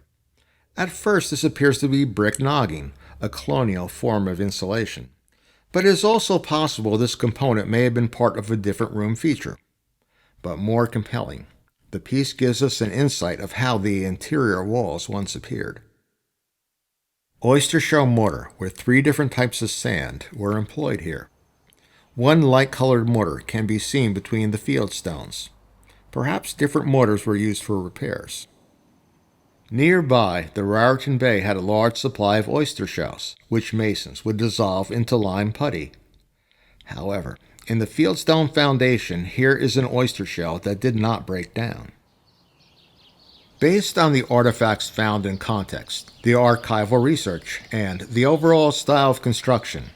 At first, this appears to be brick nogging, a colonial form of insulation. But it is also possible this component may have been part of a different room feature. But more compelling, the piece gives us an insight of how the interior walls once appeared. Oyster shell mortar with 3 different types of sand were employed here. One light-colored mortar can be seen between the fieldstones. Perhaps different mortars were used for repairs. Nearby, the Raritan Bay had a large supply of oyster shells, which masons would dissolve into lime putty. However, in the fieldstone foundation, here is an oyster shell that did not break down. Based on the artifacts found in context, the archival research, and the overall style of construction,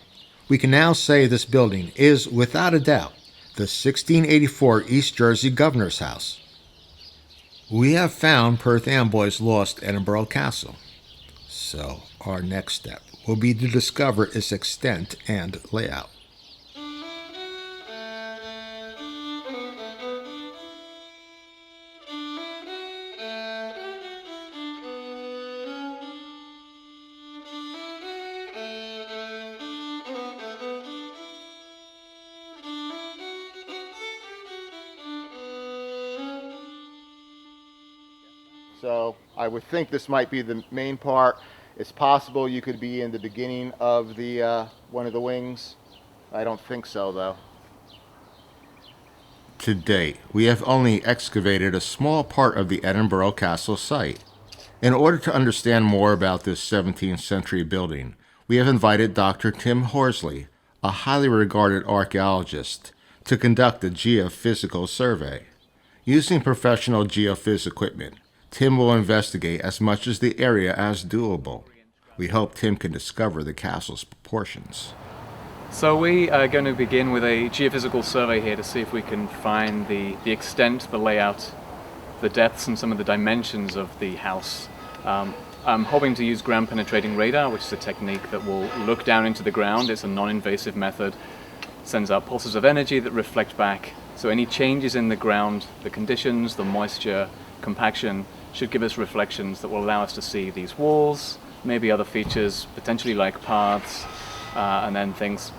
We can now say this building is, without a doubt, the 1684 East Jersey Governor's House. We have found Perth Amboy's lost Edinburgh Castle. So our next step will be to discover its extent and layout. So I would think this might be the main part. It's possible you could be in the beginning of the one of the wings. I don't think so, though. To date, we have only excavated a small part of the Edinburgh Castle site. In order to understand more about this 17th century building, we have invited Dr. Tim Horsley, a highly regarded archaeologist, to conduct a geophysical survey. Using professional geophys equipment, Tim will investigate as much as the area as doable. We hope Tim can discover the castle's proportions. So we are going to begin with a geophysical survey here to see if we can find the extent, the layout, the depths and some of the dimensions of the house. I'm hoping to use ground penetrating radar, which is a technique that will look down into the ground. It's a non-invasive method, sends out pulses of energy that reflect back. So any changes in the ground, the conditions, the moisture, compaction, should give us reflections that will allow us to see these walls, maybe other features, potentially like paths, and then things,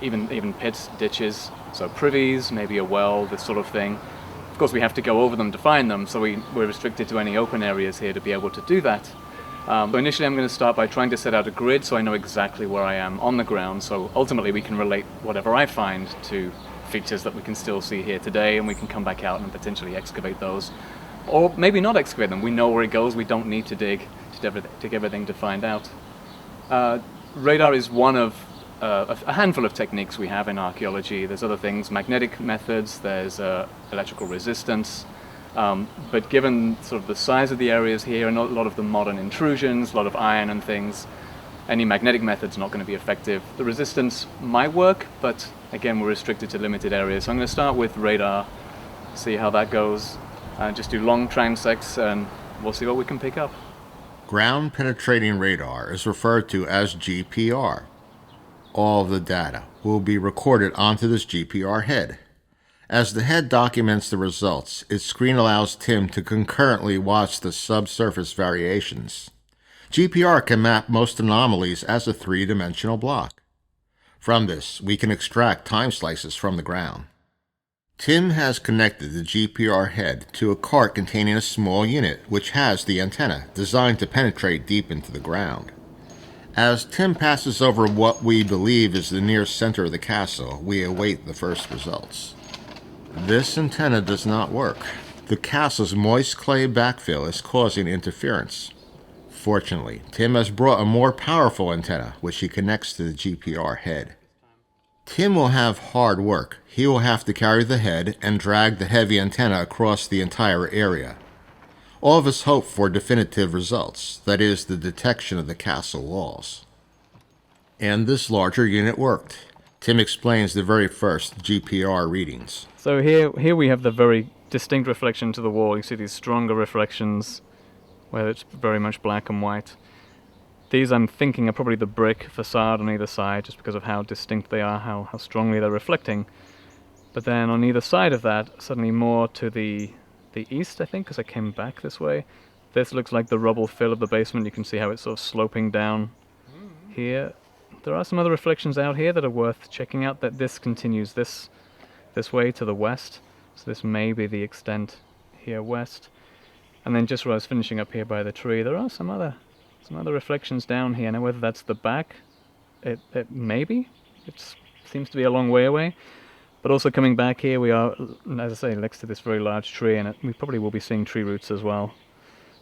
even pits, ditches, so privies, maybe a well, this sort of thing. Of course, we have to go over them to find them, so we're restricted to any open areas here to be able to do that. So initially I'm going to start by trying to set out a grid so I know exactly where I am on the ground, so ultimately we can relate whatever I find to features that we can still see here today, and we can come back out and potentially excavate those. Or maybe not excavate them. We know where it goes. We don't need to dig everything to find out. Radar is one of a handful of techniques we have in archaeology. There's other things, magnetic methods, there's electrical resistance. But given sort of the size of the areas here and a lot of the modern intrusions, a lot of iron and things, any magnetic method's not going to be effective. The resistance might work, but again, we're restricted to limited areas. So I'm going to start with radar, see how that goes. Just do long transects and we'll see what we can pick up. Ground penetrating radar is referred to as GPR. All of the data will be recorded onto this GPR head. As the head documents the results, its screen allows Tim to concurrently watch the subsurface variations. GPR can map most anomalies as a three-dimensional block. From this, we can extract time slices from the ground. Tim has connected the GPR head to a cart containing a small unit which has the antenna designed to penetrate deep into the ground. As Tim passes over what we believe is the near center of the castle, we await the first results. This antenna does not work. The castle's moist clay backfill is causing interference. Fortunately, Tim has brought a more powerful antenna which he connects to the GPR head. Tim will have hard work. He will have to carry the head and drag the heavy antenna across the entire area. All of us hope for definitive results, that is, the detection of the castle walls. And this larger unit worked. Tim explains the very first GPR readings. So here we have the very distinct reflection to the wall. You see these stronger reflections where it's very much black and white. These, I'm thinking, are probably the brick facade on either side, just because of how distinct they are, how strongly they're reflecting. But then on either side of that, suddenly more to the east, I think, because I came back this way. This looks like the rubble fill of the basement. You can see how it's sort of sloping down here. There are some other reflections out here that are worth checking out, that this continues this way to the west. So this may be the extent here west. And then just where I was finishing up here by the tree, there are some other reflections down here. Now whether that's the back, it maybe. It seems to be a long way away. But also coming back here, we are, as I say, next to this very large tree, and we probably will be seeing tree roots as well.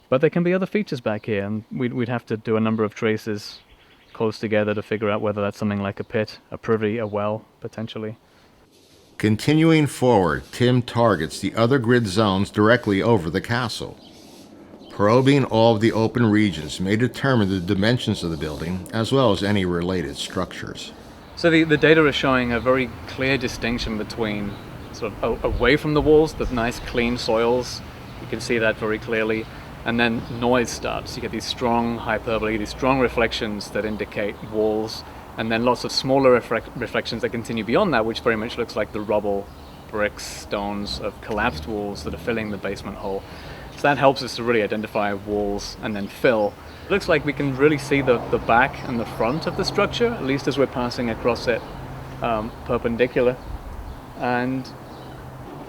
But there can be other features back here, and we'd have to do a number of traces close together to figure out whether that's something like a pit, a privy, a well, potentially. Continuing forward, Tim targets the other grid zones directly over the castle. Probing all of the open regions may determine the dimensions of the building, as well as any related structures. So the data is showing a very clear distinction between sort of away from the walls, the nice clean soils, you can see that very clearly, and then noise starts. You get these strong hyperbole, these strong reflections that indicate walls, and then lots of smaller reflections that continue beyond that, which very much looks like the rubble, bricks, stones of collapsed walls that are filling the basement hole. So that helps us to really identify walls and then fill. It looks like we can really see the back and the front of the structure, at least as we're passing across it perpendicular. And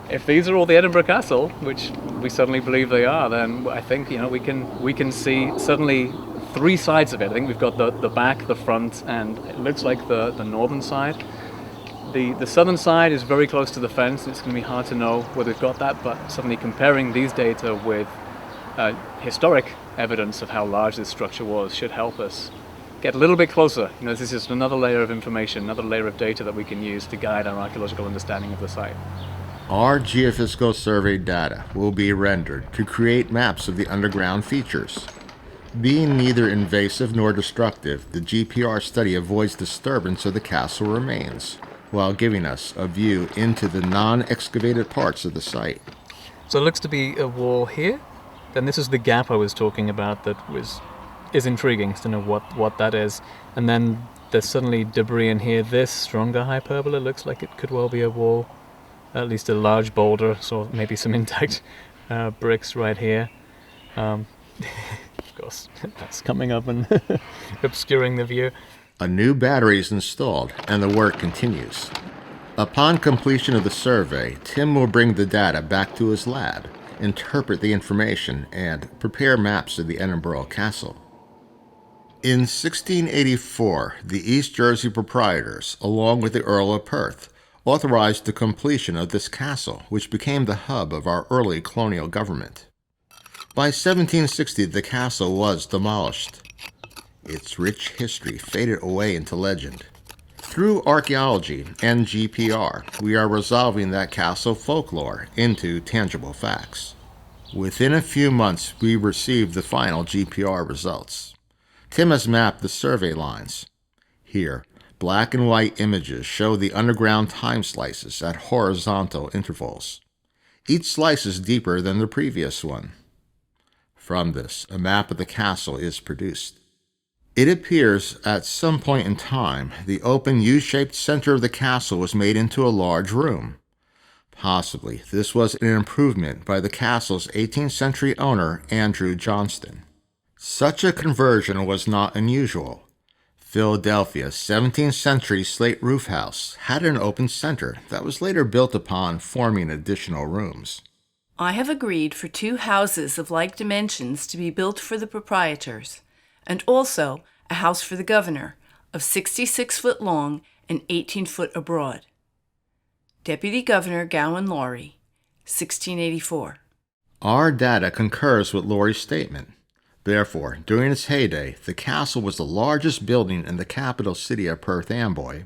if these are all the Edinburgh Castle, which we certainly believe they are, then I think we can see certainly three sides of it. I think we've got the back, the front, and it looks like the northern side. The southern side is very close to the fence. It's going to be hard to know whether we've got that, but certainly comparing these data with historic evidence of how large this structure was should help us get a little bit closer. This is just another layer of information, another layer of data that we can use to guide our archaeological understanding of the site. Our geophysical survey data will be rendered to create maps of the underground features. Being neither invasive nor destructive, the GPR study avoids disturbance of the castle remains, while giving us a view into the non-excavated parts of the site. So it looks to be a wall here. Then this is the gap I was talking about that is intriguing to know what that is. And then there's suddenly debris in here. This stronger hyperbola looks like it could well be a wall, at least a large boulder, so maybe some intact bricks right here. Of course, that's coming up and obscuring the view. A new battery is installed, and the work continues. Upon completion of the survey, Tim will bring the data back to his lab, interpret the information, and prepare maps of the Edinburgh Castle. In 1684, the East Jersey Proprietors, along with the Earl of Perth, authorized the completion of this castle, which became the hub of our early colonial government. By 1760, the castle was demolished. Its rich history faded away into legend. Through archaeology and GPR, we are resolving that castle folklore into tangible facts. Within a few months, we received the final GPR results. Tim has mapped the survey lines. Here, black and white images show the underground time slices at horizontal intervals. Each slice is deeper than the previous one. From this, a map of the castle is produced. It appears at some point in time, the open U-shaped center of the castle was made into a large room. Possibly, this was an improvement by the castle's 18th century owner, Andrew Johnston. Such a conversion was not unusual. Philadelphia's 17th century slate roof house had an open center that was later built upon, forming additional rooms. I have agreed for 2 houses of like dimensions to be built for the proprietors, and also a house for the governor of 66 foot long and 18 foot abroad. Deputy Governor Gowan Laurie, 1684. Our data concurs with Laurie's statement. Therefore, during its heyday, the castle was the largest building in the capital city of Perth Amboy,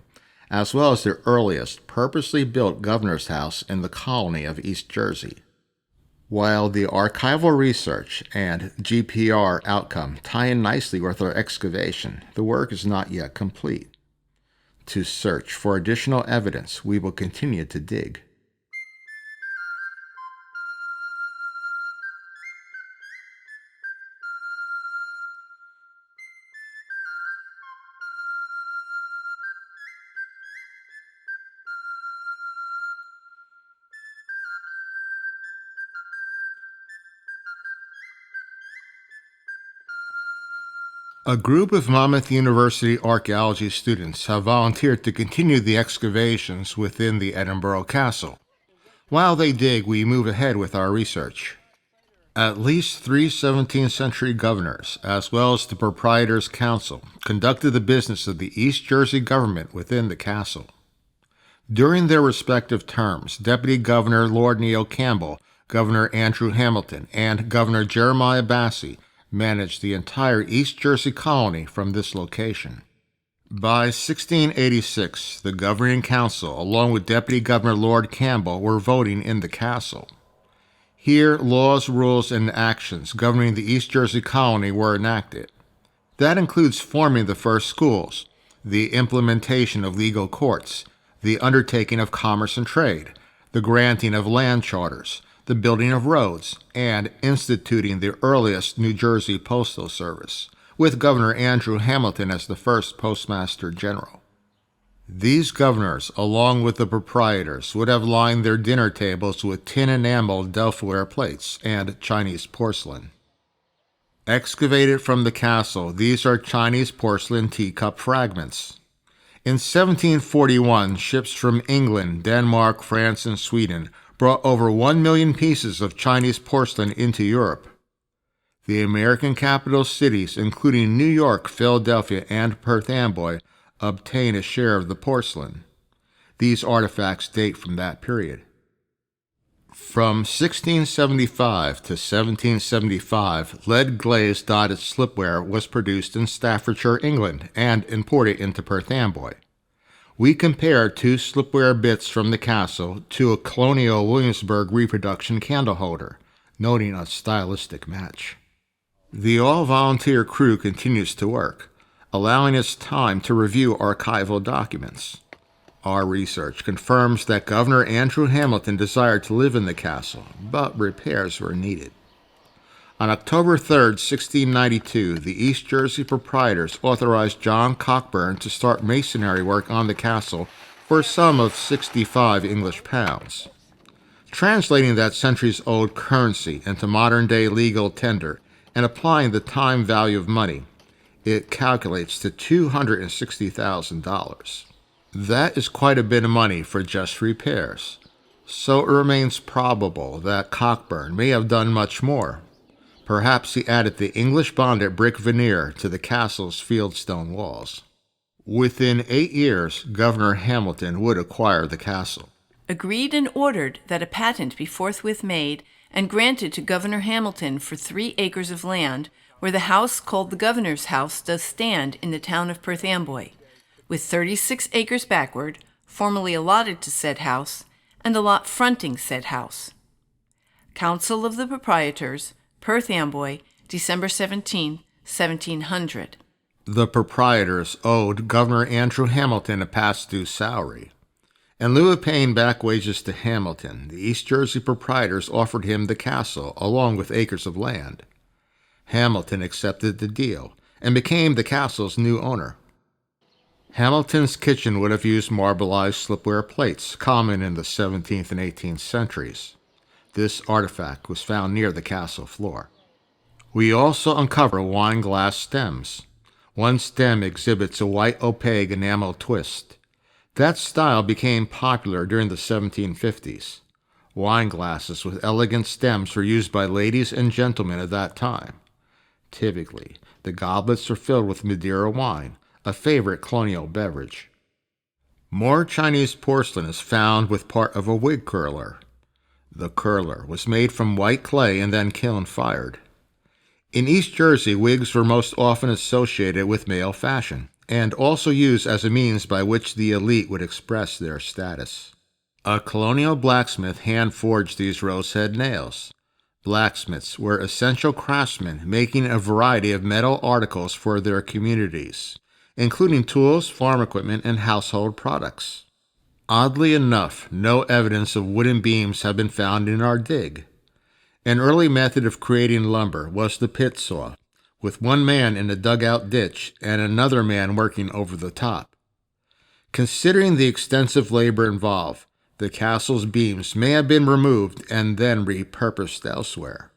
as well as the earliest purposely built governor's house in the colony of East Jersey. While the archival research and GPR outcome tie in nicely with our excavation, the work is not yet complete. To search for additional evidence, we will continue to dig. A group of Monmouth University archaeology students have volunteered to continue the excavations within the Edinburgh Castle. While they dig, we move ahead with our research. At least 3 17th century governors, as well as the Proprietors' Council, conducted the business of the East Jersey government within the castle. During their respective terms, Deputy Governor Lord Neil Campbell, Governor Andrew Hamilton, and Governor Jeremiah Bassey managed the entire East Jersey colony from this location. By 1686, the governing council, along with Deputy Governor Lord Campbell, were voting in the castle. Here, laws, rules, and actions governing the East Jersey colony were enacted. That includes forming the first schools, the implementation of legal courts, the undertaking of commerce and trade, the granting of land charters, the building of roads, and instituting the earliest New Jersey Postal Service, with Governor Andrew Hamilton as the first Postmaster General. These governors, along with the proprietors, would have lined their dinner tables with tin enameled Delftware plates and Chinese porcelain. Excavated from the castle, these are Chinese porcelain teacup fragments. In 1741, ships from England, Denmark, France, and Sweden brought over 1 million pieces of Chinese porcelain into Europe. The American capital cities, including New York, Philadelphia, and Perth Amboy, obtained a share of the porcelain. These artifacts date from that period. From 1675 to 1775, lead-glazed dotted slipware was produced in Staffordshire, England, and imported into Perth Amboy. We compare two slipware bits from the castle to a colonial Williamsburg reproduction candle holder, noting a stylistic match. The all-volunteer crew continues to work, allowing us time to review archival documents. Our research confirms that Governor Andrew Hamilton desired to live in the castle, but repairs were needed. On October 3, 1692, the East Jersey Proprietors authorized John Cockburn to start masonry work on the castle for a sum of 65 English pounds. Translating that centuries-old currency into modern-day legal tender and applying the time value of money, it calculates to $260,000. That is quite a bit of money for just repairs, so it remains probable that Cockburn may have done much more. Perhaps he added the English bonded brick veneer to the castle's fieldstone walls. Within 8 years, Governor Hamilton would acquire the castle. Agreed and ordered that a patent be forthwith made and granted to Governor Hamilton for 3 acres of land, where the house called the Governor's House does stand in the town of Perth Amboy, with 36 acres backward, formerly allotted to said house, and a lot fronting said house. Council of the Proprietors, Perth Amboy, December 17, 1700. The proprietors owed Governor Andrew Hamilton a past due salary. In lieu of paying back wages to Hamilton, the East Jersey Proprietors offered him the castle along with acres of land. Hamilton accepted the deal and became the castle's new owner. Hamilton's kitchen would have used marbleized slipware plates, common in the 17th and 18th centuries. This artifact was found near the castle floor. We also uncover wine glass stems. One stem exhibits a white opaque enamel twist. That style became popular during the 1750s. Wine glasses with elegant stems were used by ladies and gentlemen at that time. Typically, the goblets are filled with Madeira wine, a favorite colonial beverage. More Chinese porcelain is found with part of a wig curler. The curler was made from white clay and then kiln-fired. In East Jersey, wigs were most often associated with male fashion, and also used as a means by which the elite would express their status. A colonial blacksmith hand-forged these rosehead nails. Blacksmiths were essential craftsmen making a variety of metal articles for their communities, including tools, farm equipment, and household products. Oddly enough, no evidence of wooden beams have been found in our dig. An early method of creating lumber was the pit saw, with one man in a dugout ditch and another man working over the top. Considering the extensive labor involved, the castle's beams may have been removed and then repurposed elsewhere.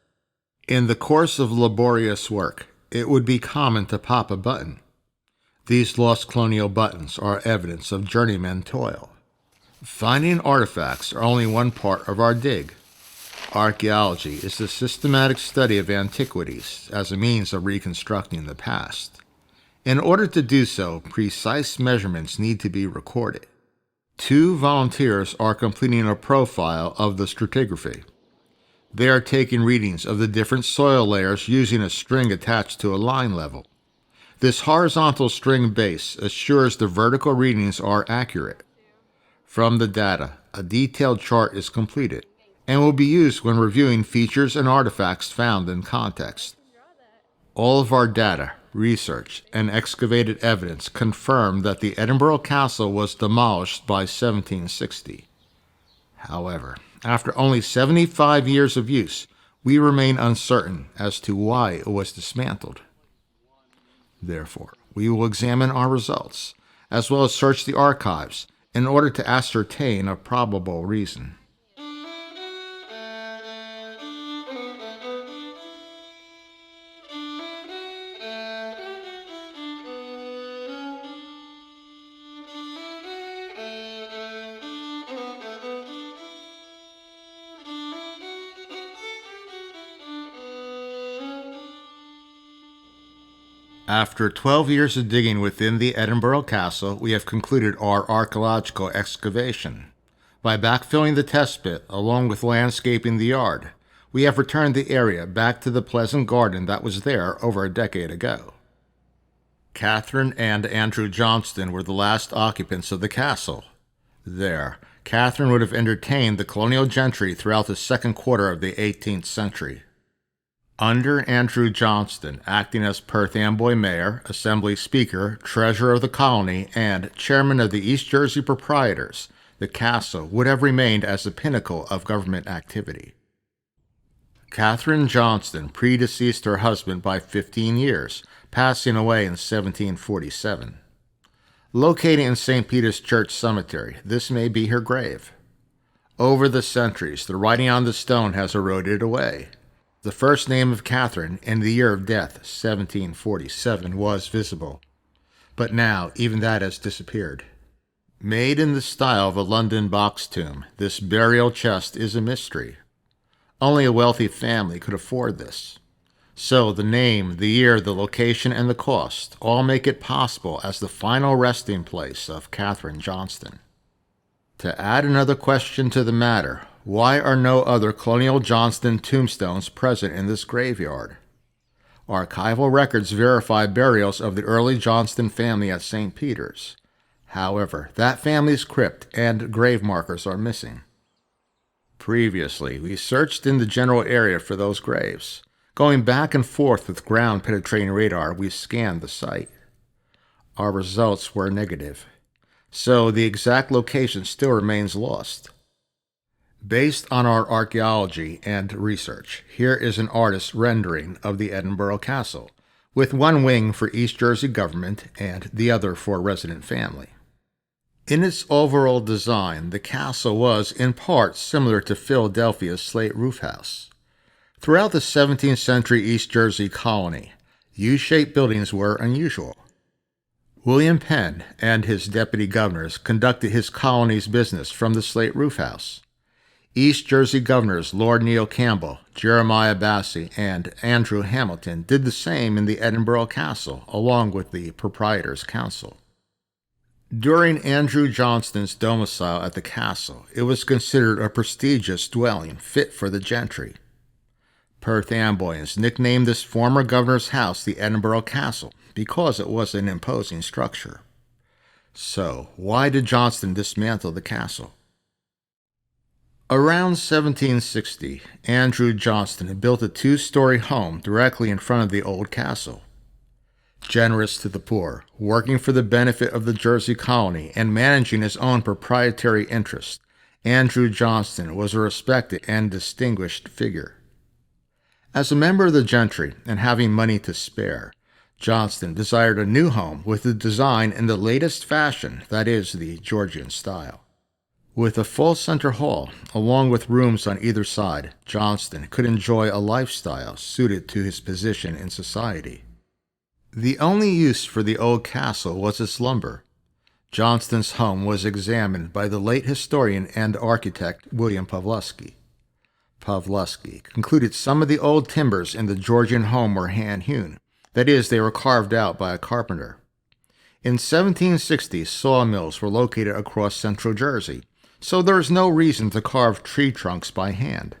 In the course of laborious work, it would be common to pop a button. These lost colonial buttons are evidence of journeyman toil. Finding artifacts are only one part of our dig. Archaeology is the systematic study of antiquities as a means of reconstructing the past. In order to do so, precise measurements need to be recorded. 2 volunteers are completing a profile of the stratigraphy. They are taking readings of the different soil layers using a string attached to a line level. This horizontal string base assures the vertical readings are accurate. From the data, a detailed chart is completed and will be used when reviewing features and artifacts found in context. All of our data, research, and excavated evidence confirm that the Edinburgh Castle was demolished by 1760. However, after only 75 years of use, we remain uncertain as to why it was dismantled. Therefore, we will examine our results, as well as search the archives, in order to ascertain a probable reason. After 12 years of digging within the Edinburgh Castle, we have concluded our archaeological excavation. By backfilling the test pit, along with landscaping the yard, we have returned the area back to the pleasant garden that was there over a decade ago. Catherine and Andrew Johnston were the last occupants of the castle. There, Catherine would have entertained the colonial gentry throughout the second quarter of the 18th century. Under Andrew Johnston, acting as Perth Amboy Mayor, Assembly Speaker, Treasurer of the Colony, and Chairman of the East Jersey Proprietors, the castle would have remained as the pinnacle of government activity. Catherine Johnston predeceased her husband by 15 years, passing away in 1747. Located in St. Peter's Church Cemetery, this may be her grave. Over the centuries, the writing on the stone has eroded away. The first name of Catherine and the year of death, 1747, was visible. But now, even that has disappeared. Made in the style of a London box tomb, this burial chest is a mystery. Only a wealthy family could afford this. So the name, the year, the location, and the cost all make it possible as the final resting place of Catherine Johnston. To add another question to the matter, why are no other colonial Johnston tombstones present in this graveyard? Archival records verify burials of the early Johnston family at St. Peter's. However, that family's crypt and grave markers are missing. Previously, we searched in the general area for those graves. Going back and forth with ground-penetrating radar, we scanned the site. Our results were negative, so the exact location still remains lost. Based on our archaeology and research, here is an artist's rendering of the Edinburgh Castle, with one wing for East Jersey government and the other for resident family. In its overall design, the castle was in part similar to Philadelphia's slate roof house. Throughout the 17th century East Jersey colony, U-shaped buildings were unusual. William Penn and his deputy governors conducted his colony's business from the slate roof house. East Jersey governors Lord Neil Campbell, Jeremiah Bassey, and Andrew Hamilton did the same in the Edinburgh Castle, along with the Proprietors' Council. During Andrew Johnston's domicile at the castle, it was considered a prestigious dwelling fit for the gentry. Perth Amboy'S nicknamed this former governor's house the Edinburgh Castle because it was an imposing structure. So, why did Johnston dismantle the castle? Around 1760, Andrew Johnston built a two-story home directly in front of the old castle. Generous to the poor, working for the benefit of the Jersey colony and managing his own proprietary interest, Andrew Johnston was a respected and distinguished figure. As a member of the gentry and having money to spare, Johnston desired a new home with a design in the latest fashion, that is, the Georgian style. With a full center hall, along with rooms on either side, Johnston could enjoy a lifestyle suited to his position in society. The only use for the old castle was its lumber. Johnston's home was examined by the late historian and architect William Pawlowski. Pawlowski concluded some of the old timbers in the Georgian home were hand-hewn, that is, they were carved out by a carpenter. In 1760, sawmills were located across central Jersey, so there is no reason to carve tree trunks by hand.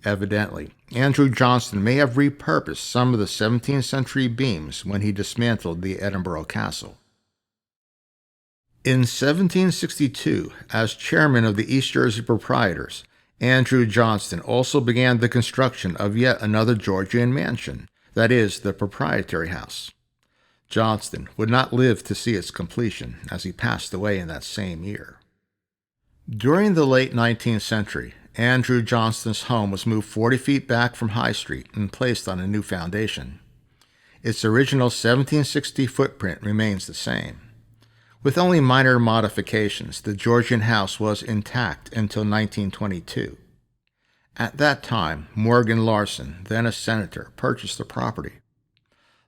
Evidently, Andrew Johnston may have repurposed some of the 17th century beams when he dismantled the Edinburgh Castle. In 1762, as chairman of the East Jersey Proprietors, Andrew Johnston also began the construction of yet another Georgian mansion, that is, the proprietary house. Johnston would not live to see its completion, as he passed away in that same year. During the late 19th century, Andrew Johnston's home was moved 40 feet back from High Street and placed on a new foundation. Its original 1760 footprint remains the same. With only minor modifications, the Georgian house was intact until 1922. At that time, Morgan Larson, then a senator, purchased the property.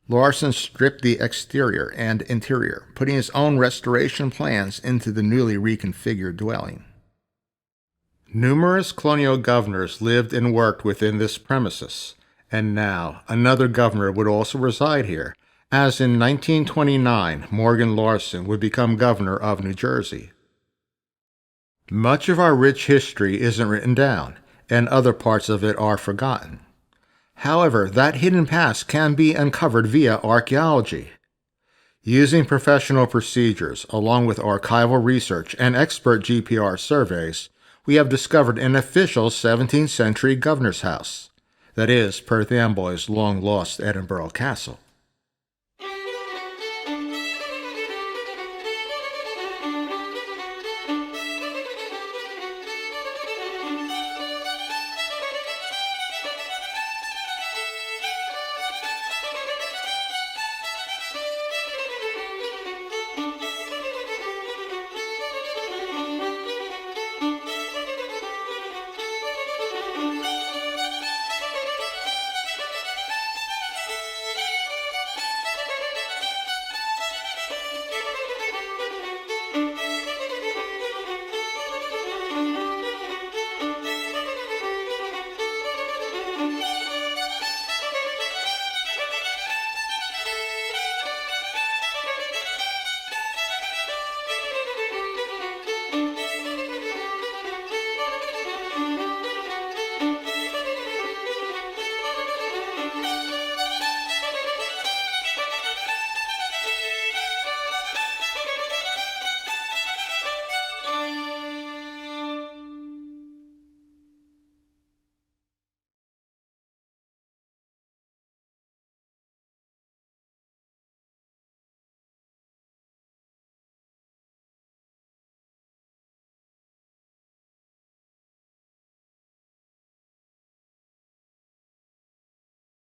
Larson stripped the exterior and interior, putting his own restoration plans into the newly reconfigured dwelling. Numerous colonial governors lived and worked within this premises, and now another governor would also reside here, as in 1929 Morgan Larson would become governor of New Jersey. Much of our rich history isn't written down, and other parts of it are forgotten. However, that hidden past can be uncovered via archaeology. Using professional procedures, along with archival research and expert GPR surveys, we have discovered an official 17th century governor's house, that is, Perth Amboy's long-lost Edinburgh Castle.